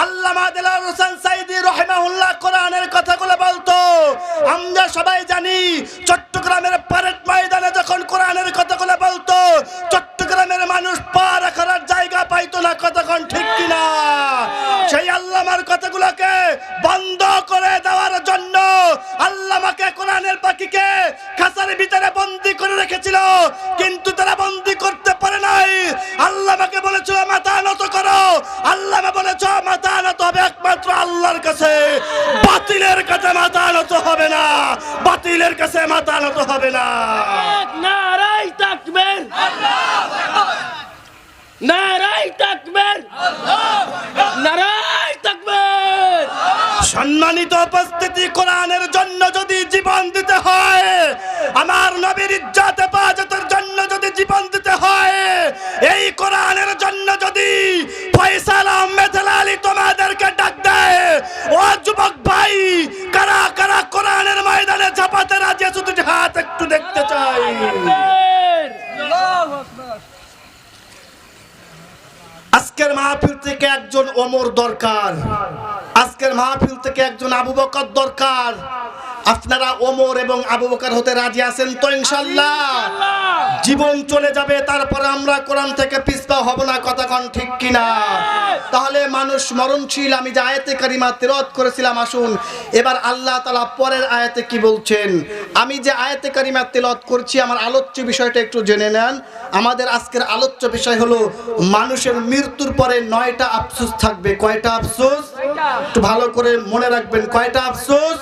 আল্লামা দেলাওয়ার হোসেন সাইদি রাহিমাহুল্লাহ কোরআনের কথাগুলো বলতো। আমরা সবাই জানি চট্টগ্রামের প্যারেড ময়দানে যখন কোরআনের কথাগুলো বলতো, চট্টগ্রামের মানুষ পা রাখার জায়গা পাইতো না। কতক্ষণ ঠিক কিনা? সেই আল্লামার কথাগুলোকে বন্ধ করে দেওয়ার জন্য আল্লামাকে, কোরআনের পাখিকে খাঁচার ভিতরে বন্দী করে রেখেছিল, কিন্তু তারা বন্দী করতে পারে নাই। আল্লামাকে বলেছিল মাথা নত করো, আল্লামা বলেছ মাথা নত হবে একমাত্র আল্লাহর কাছে, বাতিলের কাছে মাথা নত হবে না, বাতিলের কাছে মাথা নত হবে না। নারায়ে তাকবীর, নারায়ে তাকবীর, নারায়ে তাকবীর। সম্মানিত উপস্থিতি, কোরআনের জন্য যদি জীবন দিতে হয়, আমার নবীর ইজ্জত হেফাজতের জন্য যদি জীবন দিতে হয়, এই কোরআনের জন্য যদি ফয়সাল আহমেদ হেলালি তোমাদেরকে ডাক দেয়, ও যুবক ভাই, কারা কারা কোরআনের ময়দানে ঝাঁপাতে রাজি আছো? দুটি হাত একটু দেখতে চাই। আজকের মাহফিল থেকে একজন ওমর দরকার, আজকের মাহফিল থেকে একজন আবু বকর দরকার। আপনারা ওমর এবং আবু বকর হতে রাজি আছেন তো? ইনশাআল্লাহ। জীবন চলে যাবে, তারপরে আমরা কোরআন থেকে পিছপা হব না। কথা কোন ঠিক কিনা? তাহলে মানুষ মরণশীল। আমি যে আয়াতে কারিমা তেলাওয়াত করেছিলাম, আসুন এবার আল্লাহ তাআলা পরের আয়াতে কি বলছেন। আমি যে আয়াতে কারিমা তেলাওয়াত করছি, আমার আলোচ্য বিষয়টা একটু জেনে নেন। আমাদের আজকের আলোচ্য বিষয় হলো মানুষের মৃত্যুর পরে 9টা আফসোস থাকবে। কয়টা আফসোস? একটু ভালো করে মনে রাখবেন। কয়টা আফসোস?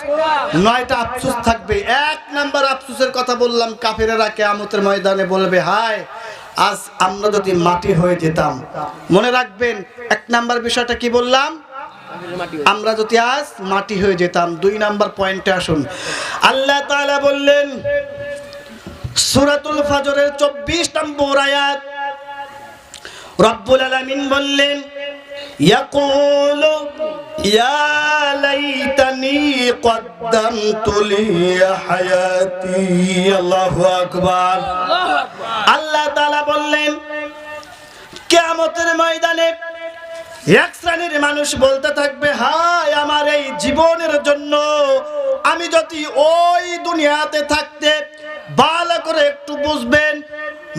9টা আফসোস থাকবে। 1 নাম্বার আফসোসের কথা বললাম, কাফেরেরা কিয়ামতের ময়দানে বলবে, হায় আজ আমরা যদি মাটি হয়ে যেতাম। মনে রাখবেন 1 নাম্বার বিষয়টা কি বললাম? আমরা যদি আজ মাটি হয়ে যেতাম। 2 নাম্বার পয়েন্টে আসুন। আল্লাহ তাআলা বললেন সূরাতুল ফাজরের 24 নম্বর আয়াত, রব্বুল আলামিন বললেন, ইয়াকুলু ইয়া লাইতানি কদ্দামতু লি হায়াতি। আল্লাহু আকবার। আল্লাহ তাআলা বললেন কিয়ামতের ময়দানে এক শ্রেণীর মানুষ বলতে থাকবে, হায় আমার এই জীবনের জন্য আমি যদি ওই দুনিয়াতে থাকতে, ভালো করে একটু বুঝবেন,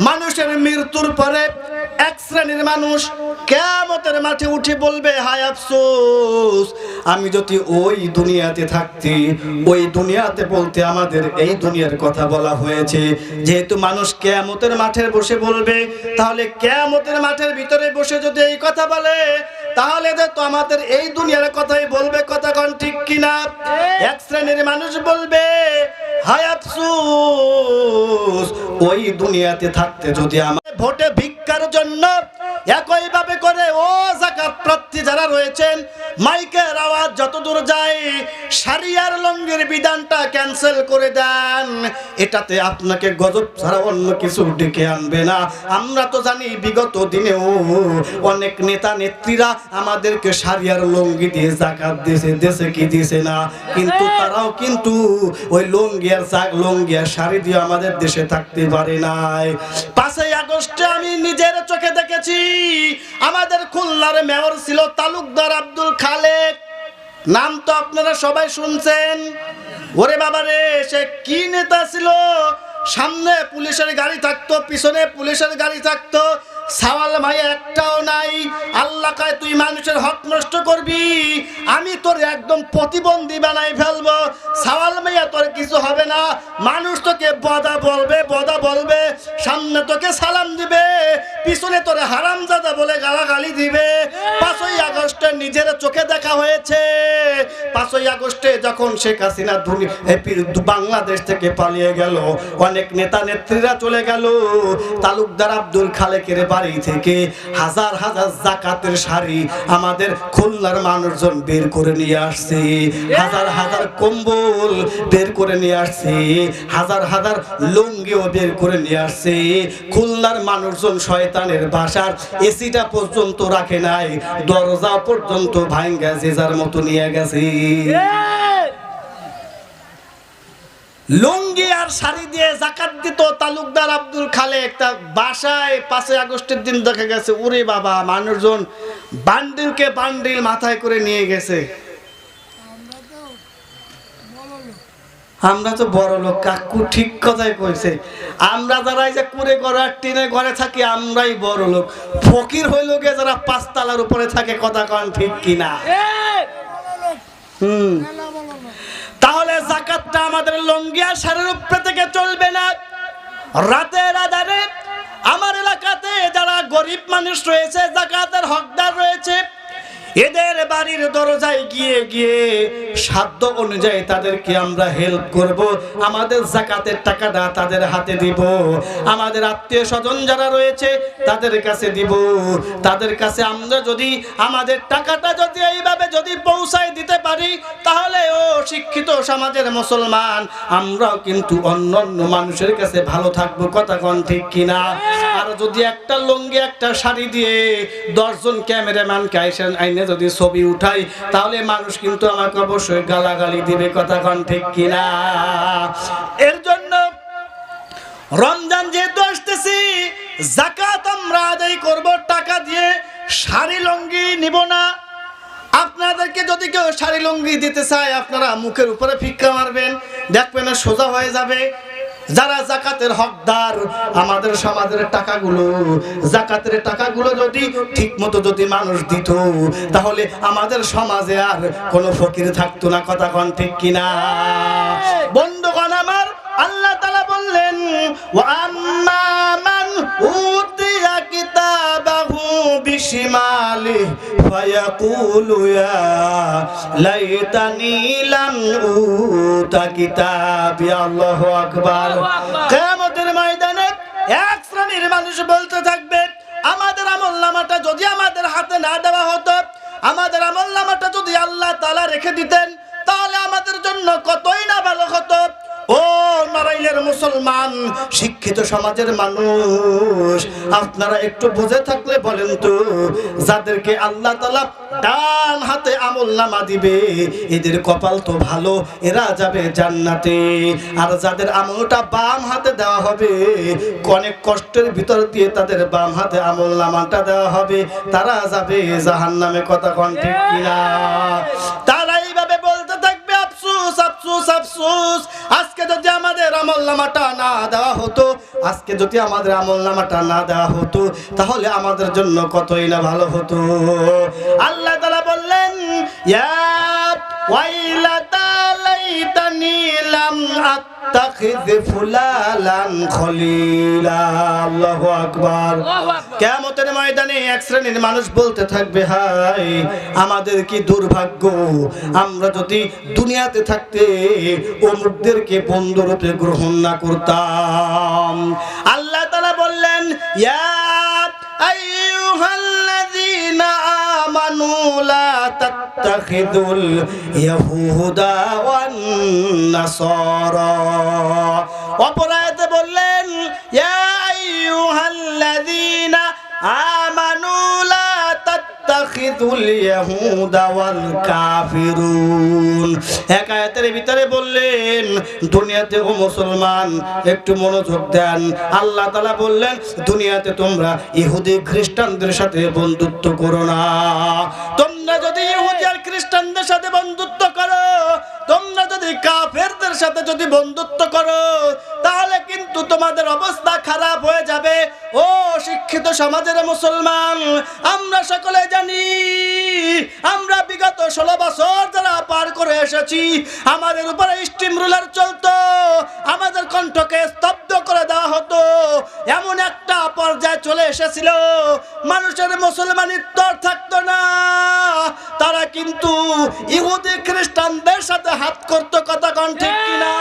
মানুষের মৃত্যুর পরে এক শ্রেণীর মানুষ কিয়ামতের মাঠে উঠে বলবে, হায় আফসোস, আমি যদি ওই দুনিয়াতে থাকতি। ওই দুনিয়াতে বলতে আমাদের এই দুনিয়ার কথা বলা হয়েছে। যেহেতু মানুষ কিয়ামতের মাঠে বসে বলবে, তাহলে কিয়ামতের মাঠের ভিতরে বসে যদি এই কথা বলে, তাহলে তো আমাদের এই দুনিয়ার কথাই বলবে। কথা কোন ঠিক কিনা? এক শ্রেণীর মানুষ বলবে, হায় আফসোস, ওই দুনিয়াতে থাকতে যদি আমার ভোটে ভিক্ষার জন্য একইভাবে করে ও যাকাত প্রার্থী যারা রয়েছেন, মাইকের আওয়াজ যতদূর যায় শারিয়ার লঙ্গির বিধানটা ক্যান্সেল করে দেন, এটাতে আপনাকে গজব ছাড়া অন্য কিছু ডেকে আনবে না। আমরা তো জানি বিগত দিনেও অনেক নেতা নেত্রীরা আমাদেরকে শারিয়ার লঙ্গি দিয়ে যাকাত দিয়েছে কি দিয়েছে না, কিন্তু তারাও কিন্তু ওই লঙ্গি আর শাড়ি দিয়ে আমাদের দেশে থাকতে পারে নাই। 5ই আগস্টে আমি নিজের চোখে দেখেছি, আমাদের খুলনার মেয়র ছিল তালুকদার আব্দুল খালেক, নাম তো আপনারা সবাই শুনছেন। ওরে বাবা রে, সে কি নেতা ছিল! সামনে পুলিশের গাড়ি থাকতো, পিছনে পুলিশের গাড়ি থাকতো, সাওয়াল ভাই একটাও নাই। আল্লাহ কয়, তুই মানুষের হক নষ্ট করবি, আমি তোর একদম প্রতিবন্ধী বানাই ফেলবো। সাওয়াল ভাইয়া, তোর কিছু হবে না, মানুষ তোকে বদা বলবে, সামনে তোকে সালাম দিবে, পিছনে তোরে হারামজাদা বলে গালাগালি দিবে। 5ই আগস্টে নিজের চোখে দেখা হয়েছে। 5ই আগস্টে যখন শেখ হাসিনা বাংলাদেশ থেকে পালিয়ে গেল, অনেক নেতা নেত্রীরা চলে গেল, তালুকদার আব্দুল খালেকের বাড়ি থেকে হাজার হাজার যাকাতের শাড়ি আমাদের খুলনার মানুষজন বের করে নিয়ে আসছে, হাজার হাজার কম্বল বের করে নিয়ে আসছে, হাজার হাজার লুঙ্গিও বের করে নিয়ে আসছে। খুলনার মানুষজন শয়তানের বাসার এসিটা পর্যন্ত রাখে নাই, দরজা পর্যন্ত ভাঙ্গা যে যার মতো নিয়ে গেছে। লুঙ্গি আর শাড়ি দিয়ে যাকাত দিত তালুকদার আব্দুল খালেক। তার বাসায় 5ই আগস্টের দিন দেখা গেছে, ওরে বাবা, মানুষজন বান্ডিলকে বান্ডিল মাথায় করে নিয়ে গেছে। আমরা তো বড় লোক, কাকু ঠিক কথাই কইছে। আমরা যারা এই যে কুড়ে ঘর আর টিনে ঘরে থাকি, আমরাই বড় লোক। ফকির হইল গে যারা 5 তলার উপরে থাকে। কথা কন ঠিক কিনা? তাহলে যাকাতটা আমাদের লঙ্গি আর শাড়ির উপরে থেকে চলবে না। রাতের আধারে আমার এলাকাতে যারা গরিব মানুষ রয়েছে, যাকাতের হকদার রয়েছে, এদের বাড়ির দরজায় গিয়ে গিয়ে সাধ্য অনুযায়ী তাদেরকে আমরা হেল্প করব, আমাদের যাকাতের টাকাটা তাদের হাতে দিব। আমাদের আত্মীয় স্বজন যারা রয়েছে তাদের কাছে দিব। তাদের কাছে আমরা যদি আমাদের টাকাটা যদি এইভাবে যদি পৌঁছায় দিতে পারি, তাহলে ও শিক্ষিত সমাজের মুসলমান আমরাও কিন্তু অন্যান্য মানুষের কাছে ভালো থাকবো। কথা কোন ঠিক কিনা? আর যদি একটা লুঙ্গি একটা শাড়ি দিয়ে 10 জন ক্যামেরাম্যানকে আইনে যদি ছবি উঠাই, তাহলে মানুষ কিন্তু আমাকে অবশ্যই গালাগালি দিবে। কথা কোন ঠিক কিনা? এর জন্য রমজান যেহেতু আসতেছি, যাকাত আমরা আদায় করব টাকা দিয়ে, শাড়ি লুঙ্গি নিব না। আপনাদেরকে যদি কেউ শাড়ি লুঙ্গি দিতে চায়, আপনারা মুখের উপরে ফিক্কা মারবেন, দেখবেন সোজা হয়ে যাবে। যারা যাকাতের হকদার, আমাদের সমাজের টাকাগুলো, যাকাতের টাকাগুলো যদি ঠিক মতো যদি মানুষ দিত, তাহলে আমাদের সমাজে আর কোনো ফকির থাকতো না। কথা কোন ঠিক কিনা? বন্ধুগণ আমার, আল্লাহ তাআলা বললেন, ওয়া আম্মা মান উতিয়া কিতাবাহু বিশিমালিহি ফায়াকুলু ইয়া লাইতানি লাম উতা কিতাবি। আল্লাহু আকবার। কিয়ামতের ময়দানে এক শ্রেণীর মানুষ বলতে থাকবে, আমাদের আমলনামাটা যদি আমাদের হাতে না দেওয়া হতো, আমাদের আমলনামাটা যদি আল্লাহ তাআলা রেখে দিতেন, তাহলে আমাদের জন্য কতই না ভালো হতো। ও নড়াইলের মুসলমান মুসলমান, শিক্ষিত সমাজের মানুষ, আপনারা একটু বুঝে থাকলে বলেন তো, যাদেরকে আল্লাহ তাআলা ডান হাতে আমলনামা দিবে এদের কপাল তো ভালো, এরা যাবে জান্নাতে। আর যাদের আমলটা বাম হাতে দেওয়া হবে, অনেক কষ্টের ভিতর দিয়ে তাদের বাম হাতে আমলনামাটা দেওয়া হবে, তারা যাবে জাহান্নামে। কথা কোন ঠিক কিনা? তারা এইভাবে বলতে থাকবে, আফসোস আফসোস আফসোস, আজকে যদি আমাদের আমলনামাটা না দেওয়া হতো, আজকে যদি আমাদের আমলনামাটা না দেওয়া হতো, তাহলে আমাদের জন্য কতই না ভালো হতো। আল্লাহ তাআলা বললেন, ইয়া ওয়াইলাতা লাইতানি লাম আত্তাখিয ফুলালান খলিলা। আল্লাহু আকবার। কিয়ামতের ময়দানে এক শ্রেণীর মানুষ বলতে থাকবে, হায় আমাদের কি দুর্ভাগ্য, আমরা যদি দুনিয়াতে থাকতে অমুকদেরকে বন্ধুরূপে গ্রহণ না করতাম। আল্লাহ তাআলা বললেন, ইয়া আইয়ুহাল্লাযীনা আমানু লা তাত্তাখিযুল ইয়াহুদা ওয়ান নাসারা। অপর আয়াতে বললেন, ইয়া আইয়ুহাল্লাযীনা আমানু লা তাত্তাখিযুল ইয়াহুদা ওয়াল কাফিরুন। এক আয়াতের ভিতরে বললেন, দুনিয়াতে ও মুসলমান একটু মনোযোগ দেন, আল্লাহ তাআলা বললেন, দুনিয়াতে তোমরা ইহুদি খ্রিস্টানদের সাথে বন্ধুত্ব করো না। তোমরা যদি ইহুদি আর খ্রিস্টানদের সাথে বন্ধুত্ব করো, তোমরা যদি কাফেরদের সাথে যদি বন্ধুত্ব করো, তাহলে কিন্তু তোমাদের অবস্থা খারাপ হয়ে যাবে। ও শিক্ষিত সমাজের মুসলমান, আমরা সকলে জানি, আমরা বিগত 16 বছর যারা পার করে এসেছি, আমাদের উপরে স্টিম রুলার চলতো, আমাদের কণ্ঠকে স্তব্ধ করে দেওয়া হতো। এমন একটা পর্যায়ে চলে এসেছিল, মানুষের মুসলমানিত্ব থাকতো না, তারা কিন্তু ইহুদি খ্রিস্টানদের সাথে হাত করতো। কথা কোন ঠিক কিনা?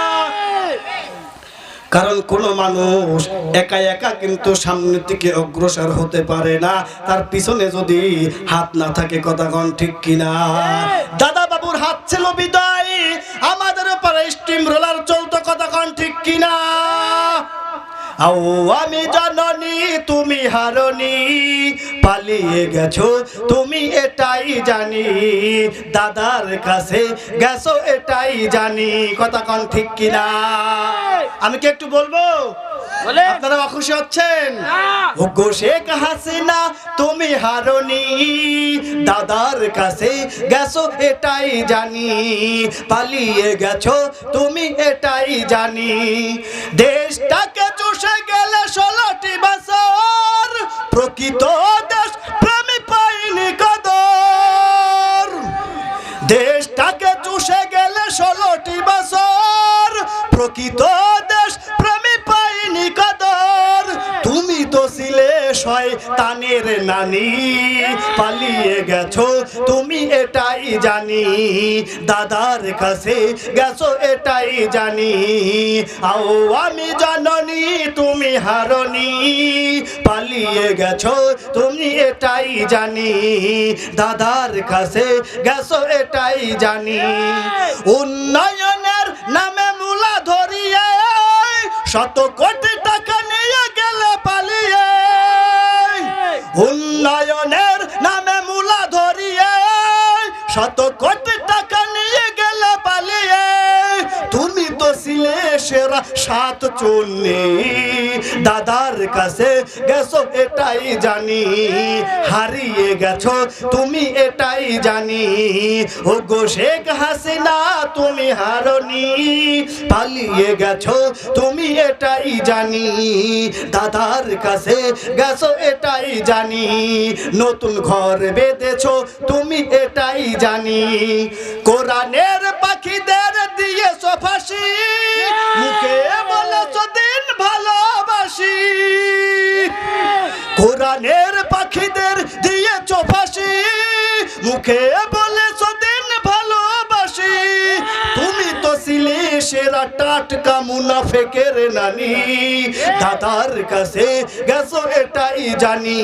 কারণ কোন মানুষ একা একা কিন্তু সামনের দিকে অগ্রসর হতে পারে না, তার পিছনে যদি হাত না থাকে। কথা কোন ঠিক কিনা? দাদা বাবুর হাত ছিল বিদায় আমাদের উপরে স্টিম রোলার চলতো। কথা কোন ঠিক কিনা? আও আমি জাননি তুমি হারনি, পালিয়ে গেছো তুমি এটাই জানি, দাদার কাছে গেছো এটাই জানি। কথা কোন ঠিক কিনা? আমি কি একটু বলবো? আপনারা অখুশি হচ্ছেন? ওগো শেখ হাসিনা তুমি হারনি, দাদার কাছে গেছো এটাই জানি, পালিয়ে গেছো তুমি এটাই জানি। দেশটাকে চষে গেলে 16টি বছর, প্রকৃত দেশ প্রেমী পাইনি কদর। দেশটাকে চষে গেলে 16টি বছর, প্রকৃত দেশ প্রেমী পাইনি কদর। তুমি তো ছিলে শয়তানের নানি, পালিয়ে গেছো তুমি এটাই জানি, দাদার কাছে গেছো এটাই জানি। আও আমি জাননি তুমি হারনি, পালিয়ে গেছো তুমি এটাই জানি, দাদার কাছে গেছো এটাই জানি। উন্নয়নের নামে মূলা ধরিয়ে 100 কোটি টাকা নিয়ে গেলে পালিয়ে, উন্নয়নের নামে মূলা ধরিয়ে 100 কোটি টাকা নিয়ে গেলে পালিয়ে। তুমি তো ছিলে সেরা 7 চুন্নি, দাদার কাছে গেছো এটাই জানি, হারিয়ে গেছো তুমি এটাই জানি। ও গো শেখ হাসিনা তুমি হারনি, পালিয়ে গেছো তুমি এটাই জানি, দাদার কাছে গেছো এটাই জানি। নতুন ঘর বেঁধেছো তুমি এটাই জানি, কোরআনের পাখিদের দিয়েছো ফাঁসি, মুখে বলেছো দিন ভালোবাসি। কোরআনের পাখিদের দিয়েছো ফাঁসি, মুখে বলেছো দিন ভালোবাসি। তুমি তো ছিলে সেরা টাটকা মুনাফেকের নানি, দাদার কাছে গেছো এটাই জানি,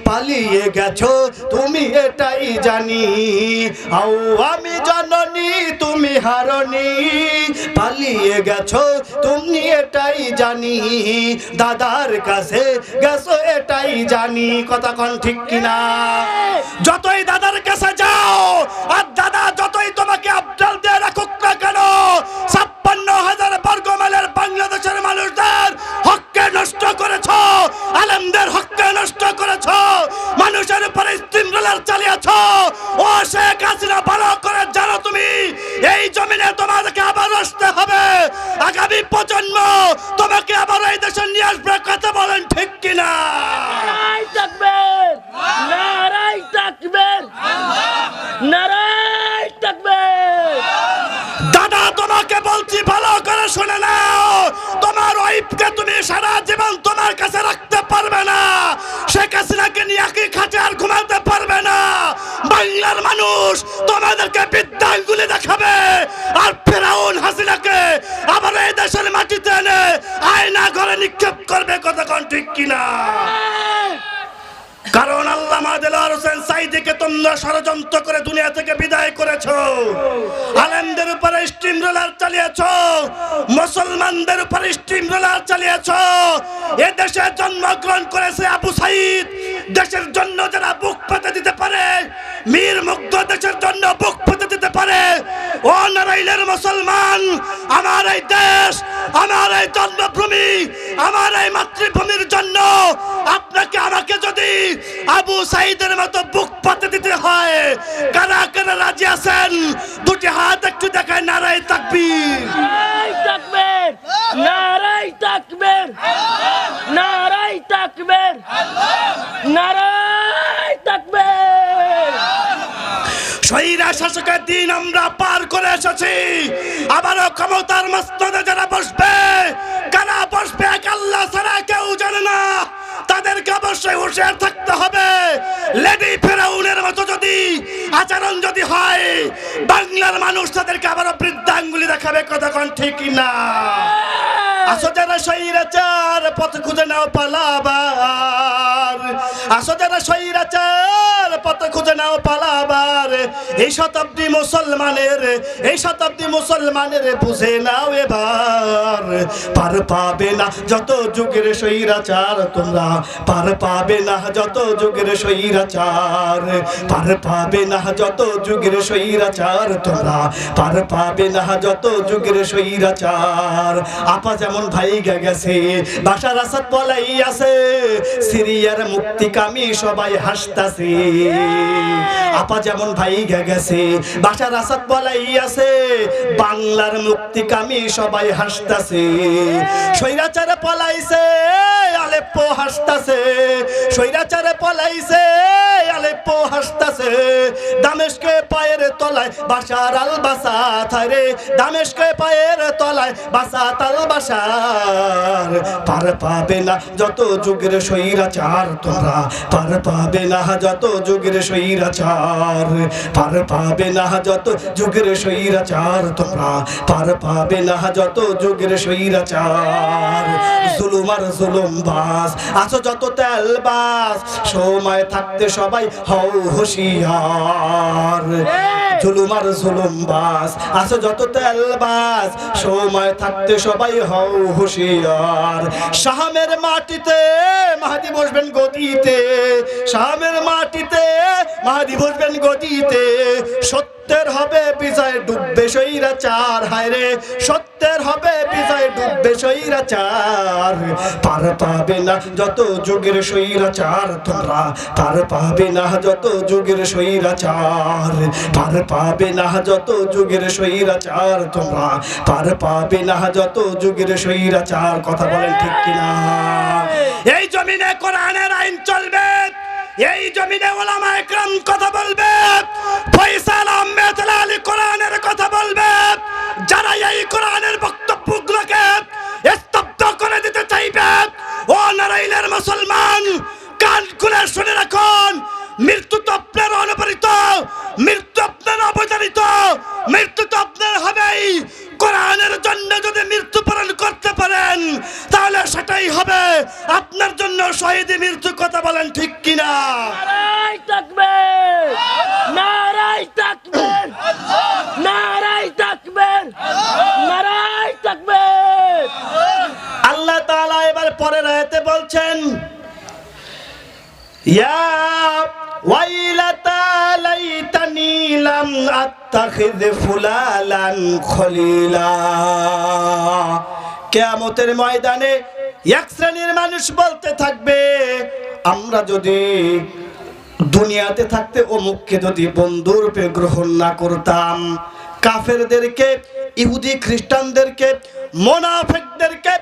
পালিয়ে গেছো তুমি এটাই জানি, আমি জননী তুমি হারনি, পালিয়ে গেছো তুমি এটাই জানি, দাদার কাছে গেছো এটাই জানি। কথা কোন ঠিক কিনা? যতই দাদার কাছে যাও আর দাদা যতই তোমাকে আবদাল দিয়ে রাখুক না কেন, 56,000 বর্গ মাইলের বাংলাদেশের মানুষদের হককে নষ্ট করেছ, আলেমদের হককে নষ্ট করেছ, মানুষের উপরে স্টিমরোলার চালিয়েছ। ও শেখ হাসিনা, ভালো করে জানো তুমি এই জমিনে তোমাদেরকে আবার আসতে হবে, আগামী প্রজন্ম তোমাকে আবার এই দেশে নিয়ে আসবে। কথা বলেন ঠিক কিনা? নারাই তাকবীর, নারাই তাকবীর, নারাই তাকবীর। দাদা তোমাকে বলছি ভালো করে শুনে নাও, তোমার ওয়াইফকে তুমি সারা জীবন তোমার কাছে রাখতে পারবে না, শেখ হাসিনাকে নিয়ে একই খাটে আর ঘুমাতে পারবে না। বাংলার মানুষ তোমাদেরকে বিদ্যাঙ্গুলি দেখাবে, আর ফেরাউন হাসিনাকে আবার এই দেশের মাটিতে এনে আয়না ঘরে নিক্ষেপ করবে। কথা কোন ঠিক কিনা? কারণ আল্লামা দেলোয়ার হোসেন সাঈদীকে তোমরা ষড়যন্ত্র করে দুনিয়া থেকে বিদায় করেছো, আলেমদের উপরে স্টিম রোলার চালিয়েছো, মুসলমানদের উপরে স্টিম রোলার চালিয়েছো। এ দেশে জন্মগ্রহণ করেছে আবু সাঈদ, দেশের জন্য যারা বুক পেতে দিতে পারে, মীর মুগ্ধ দেশের জন্য বুক পেতে দিতে পারে। ও নারাইলের মুসলমান, আমার এই দেশ, আমার এই জন্মভূমি, আমার এই মাতৃভূমির জন্য আপনাকে আমাকে যদি আবু সাঈদের মতো বুক পাতে দিতে হয়, কারা কারা রাজি আছেন? দুটি হাত একটু দেখায়। নারায়ে তাকবীর, নারাই তাকবীর, নারাই তাকবীর, নারাই তাকবীর, নারাই তাকবীর। স্বৈরা শাসকের দিন আমরা পার করে এসেছি, আবারও ক্ষমতার মস্তদে যারা বসবে, কারা বসবে এক আল্লাহ ছাড়া কেউ জানে না। তাদেরকে অবশ্যই হুঁশিয়ার থাকতে হবে। লেডি ফেরাউনের মতো যদি আচরণ যদি হয়, বাংলার মানুষ তাদেরকে আবারও বৃদ্ধাঙ্গুলি দেখাবে। কথা কোন ঠিক না? আসো যারা স্বৈরাচার, পথ খুঁজে নাও পালাবার, আসো যারা স্বৈরাচার, পথ খুঁজে নাও পালাবার। এই শতাব্দী মুসলমানের, এই শতাব্দী মুসলমানের বুঝে নাও এবার, পার পাবে না যত যুগের স্বৈরাচার তোমরা, পার পাবে না যত যুগের স্বৈরাচার, পার পাবে না যত যুগের স্বৈরাচার তোমরা, পার পাবে না যত যুগের স্বৈরাচার। আপা যেমন ভাইগা গেছে, বাশার আসাদ বলাই আছে, সিরিয়ার মুক্তিকামী সবাই হাসতাছে। আপা যেমন ভাইগা গেছে, বাশার আসাদ বলাই আছে, বাংলার মুক্তিকামী সবাই হাসতাছে। স্বৈরাচারে পলাইছে, আলেপ্পো হাসতাছে, স্বৈরাচারে পলাইছে, আলেপ্পো হাসতাছে। দামেস্কে পায়ের তলায় বাশার আল বাসাত, রে দামেস্কে পায়ের তলায় বাসাত আল বাশার। পার পাবে না যত যুগের স্বৈরাচার তোমরা, পার পাবে না যত যুগের স্বৈরাচার, পার পাবে না যত যুগের স্বৈরাচার তোমরা, পার পাবে না যত যুগের স্বৈরাচার। জুলুম আর জুলুম বাস, আসো যত তেলবাস, সময় থাকতে সবাই হও হুঁশিয়ার। জুলুম আর জুলুম বাস, আসো যত তেলবাস, সময় থাকতে সবাই হও হুঁশিয়ার। শামের মাটিতে মাহাদি বসবেন গদিতে, শামের মাটিতে মাহাদি বসবেন গদিতে। সত্যের হবে বিজয়, ডুববে স্বৈরাচার, হায় রে সত্যের হবে বিজয়, ডুববে স্বৈরাচার। পার পাবে না যত যুগের স্বৈরাচার তোমরা, পার পাবে না যত যুগের স্বৈরাচার, পার পাবে না যত যুগের স্বৈরাচার তোমরা, পার পাবে না যত যুগের স্বৈরাচার। কথা বলেন ঠিক কিনা? এই জমিনে কোরআনের আইন চলবে, এই জমিনে ওলামা একরাম কথা বলবে, ফয়সাল আহমেদ আলী কোরআনের কথা বলবে। যারা এই কোরআনের বক্তব্যগুলোকে স্তব্ধ করে দিতে চাইবে, ও নারাইলের মুসলমান, কান খুলে শুনে রাখুন, মৃত্যু তো আপনার অনবরিত, মৃত্যু আপনার অবধারিত, মৃত্যু তো আপনার হবেই। কোরআনের জন্য কিনা? নারাই তাকবীর নারাই তাকবীর নারাই তাকবীর নারাই তাকবীর আল্লাহ তাআলা এবার পরের আয়াতে বলছেন, ইয়া ওয়াইলাতা লাইতানি লাম আত্তাখিয ফুলালান খলিলা। কিয়ামতের ময়দানে এক শ্রেণীর মানুষ বলতে থাকবে, আমরা যদি দুনিয়াতে থাকতে অমুককে যদি বন্ধুরূপে গ্রহণ না করতাম, কাফেরদেরকে, ইহুদি খ্রিস্টানদেরকে, মুনাফিকদেরকে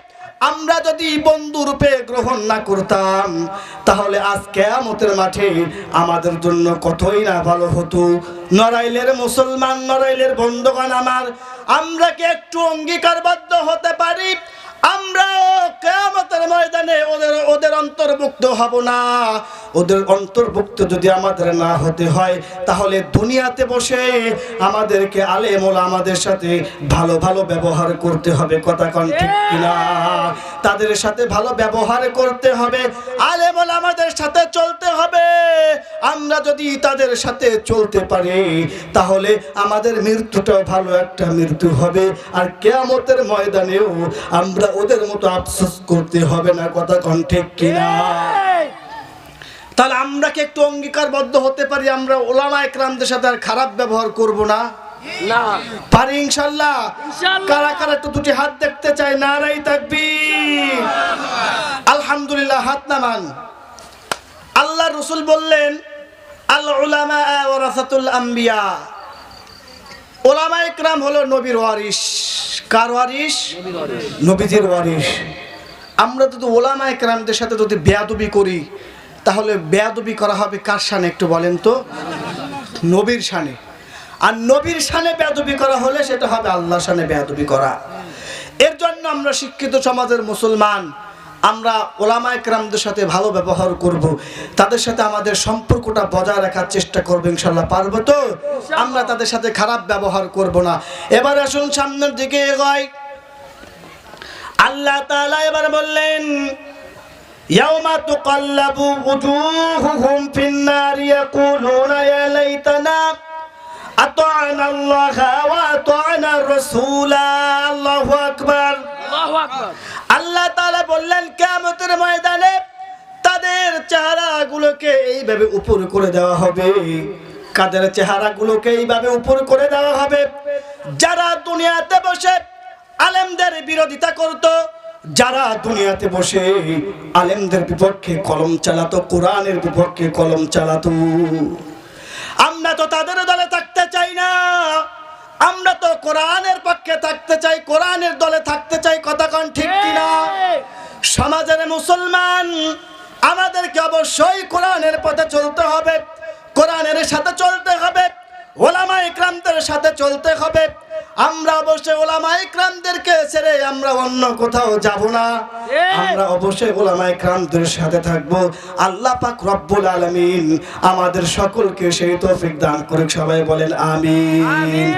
আমরা যদি বন্ধুরূপে গ্রহণ না করতাম, তাহলে আজ কিয়ামতের মাঠে আমাদের জন্য কতই না ভালো হতো। নড়াইলের মুসলমান, নড়াইলের বন্ধুগণ আমার, আমরা কি একটু অঙ্গীকারবদ্ধ হতে পারি আমরা কিয়ামতের ময়দানে ওদের অন্তর্ভুক্ত হব না? ওদের অন্তর্ভুক্ত যদি আমাদের না হতে হয়, তাহলে দুনিয়াতে বসে আমাদেরকে আলেম ওলামাদের সাথে ভালো ভালো ব্যবহার করতে হবে। কথা কোন ঠিক কিনা? তাদের সাথে ভালো ব্যবহার করতে হবে, আলেম ওলামাদের সাথে চলতে হবে। আমরা যদি তাদের সাথে চলতে পারি, তাহলে আমাদের মৃত্যুটাও ভালো একটা মৃত্যু হবে, আর কিয়ামতের ময়দানেও আমরা ওদের মতো আফসোস করতে হবে না। কথা কোন ঠিক কিনা? তাহলে আমরা কি একটু অঙ্গীকারবদ্ধ হতে পারি আমরা ওলামা একরামদের সাথে আর খারাপ ব্যবহার করব না? না পারি ইনশাআল্লাহ? ইনশাআল্লাহ। কারা কারা একটু দুটি হাত দেখতে চাই? নারাই তাকবীর, আলহামদুলিল্লাহ। হাত নামান। আল্লাহ রাসূল বললেন, আল উলামা ওয়ারাসাতুল আম্বিয়া। ওলামা একরাম হলো নবীর ওয়ারিস। কার ওয়ারিস? নবীজির ওয়ারিস। আমরা যদি ওলামা একরামদের সাথে যদি বেয়াদবি করি, তাহলে বেয়াদবি করা হবে কার শানে একটু বলেন তো? নবীর শানে। আর নবীর শানে বেয়াদবি করা হলে সেটা হবে আল্লাহর শানে বেয়াদবি করা। এর জন্য আমরা শিক্ষিত সমাজের মুসলমান, আমরা ওলামা একরামদের সাথে ভালো ব্যবহার করব, তাদের সাথে আমাদের সম্পর্কটা বজায় রাখার চেষ্টা করব। ইনশাআল্লাহ পারবো তো? আমরা তাদের সাথে খারাপ ব্যবহার করব না। এবার আসুন সামনের দিকে এগোই। আল্লাহ তাআলা এবার বললেন, ইয়াউমা তুকাল্লাবু উজুহুহুম ফিন-নার ইয়াকুলুনা ইয়া লাইতানা আতা'না আল্লাহা ওয়া আতা'না রাসূলা। আল্লাহু আকবার, আল্লাহু আকবার। আল্লাহ তাআলা বললেন, কিয়ামতের ময়দানে তাদের চেহারাগুলোকে এইভাবে উপর করে দেওয়া হবে। কাদের চেহারাগুলোকে এইভাবে উপর করে দেওয়া হবে? যারা দুনিয়াতে বসে আলেমদের বিরোধিতা করত, যারা দুনিয়াতে বসে আলেমদের বিপক্ষে কলম চালাতো, কোরআনের বিপক্ষে কলম চালাতো। আমরা তো তাদের দলে থাকতে চাই না, আমরা তো কোরআনের পক্ষে থাকতে চাই, কোরআনের দলে থাকতে চাই। কথা কোন ঠিক কিনা? সমাজের মুসলমান, আমাদেরকে অবশ্যই কোরআনের পথে চলতে হবে, কোরআনের সাথে চলতে হবে, ওলামা ইকরামদের সাথে চলতে হবে। আমরা অবশ্যই ওলামা ইকরামদেরকে ছেড়ে আমরা অন্য কোথাও যাব না। আমরা অবশ্যই ওলামা ইকরামদের সাথে থাকবো। আল্লাহ পাক রব্বুল আলামিন আমাদের সকলকে সেই তৌফিক দান করুক। সবাই বলেন আমিন।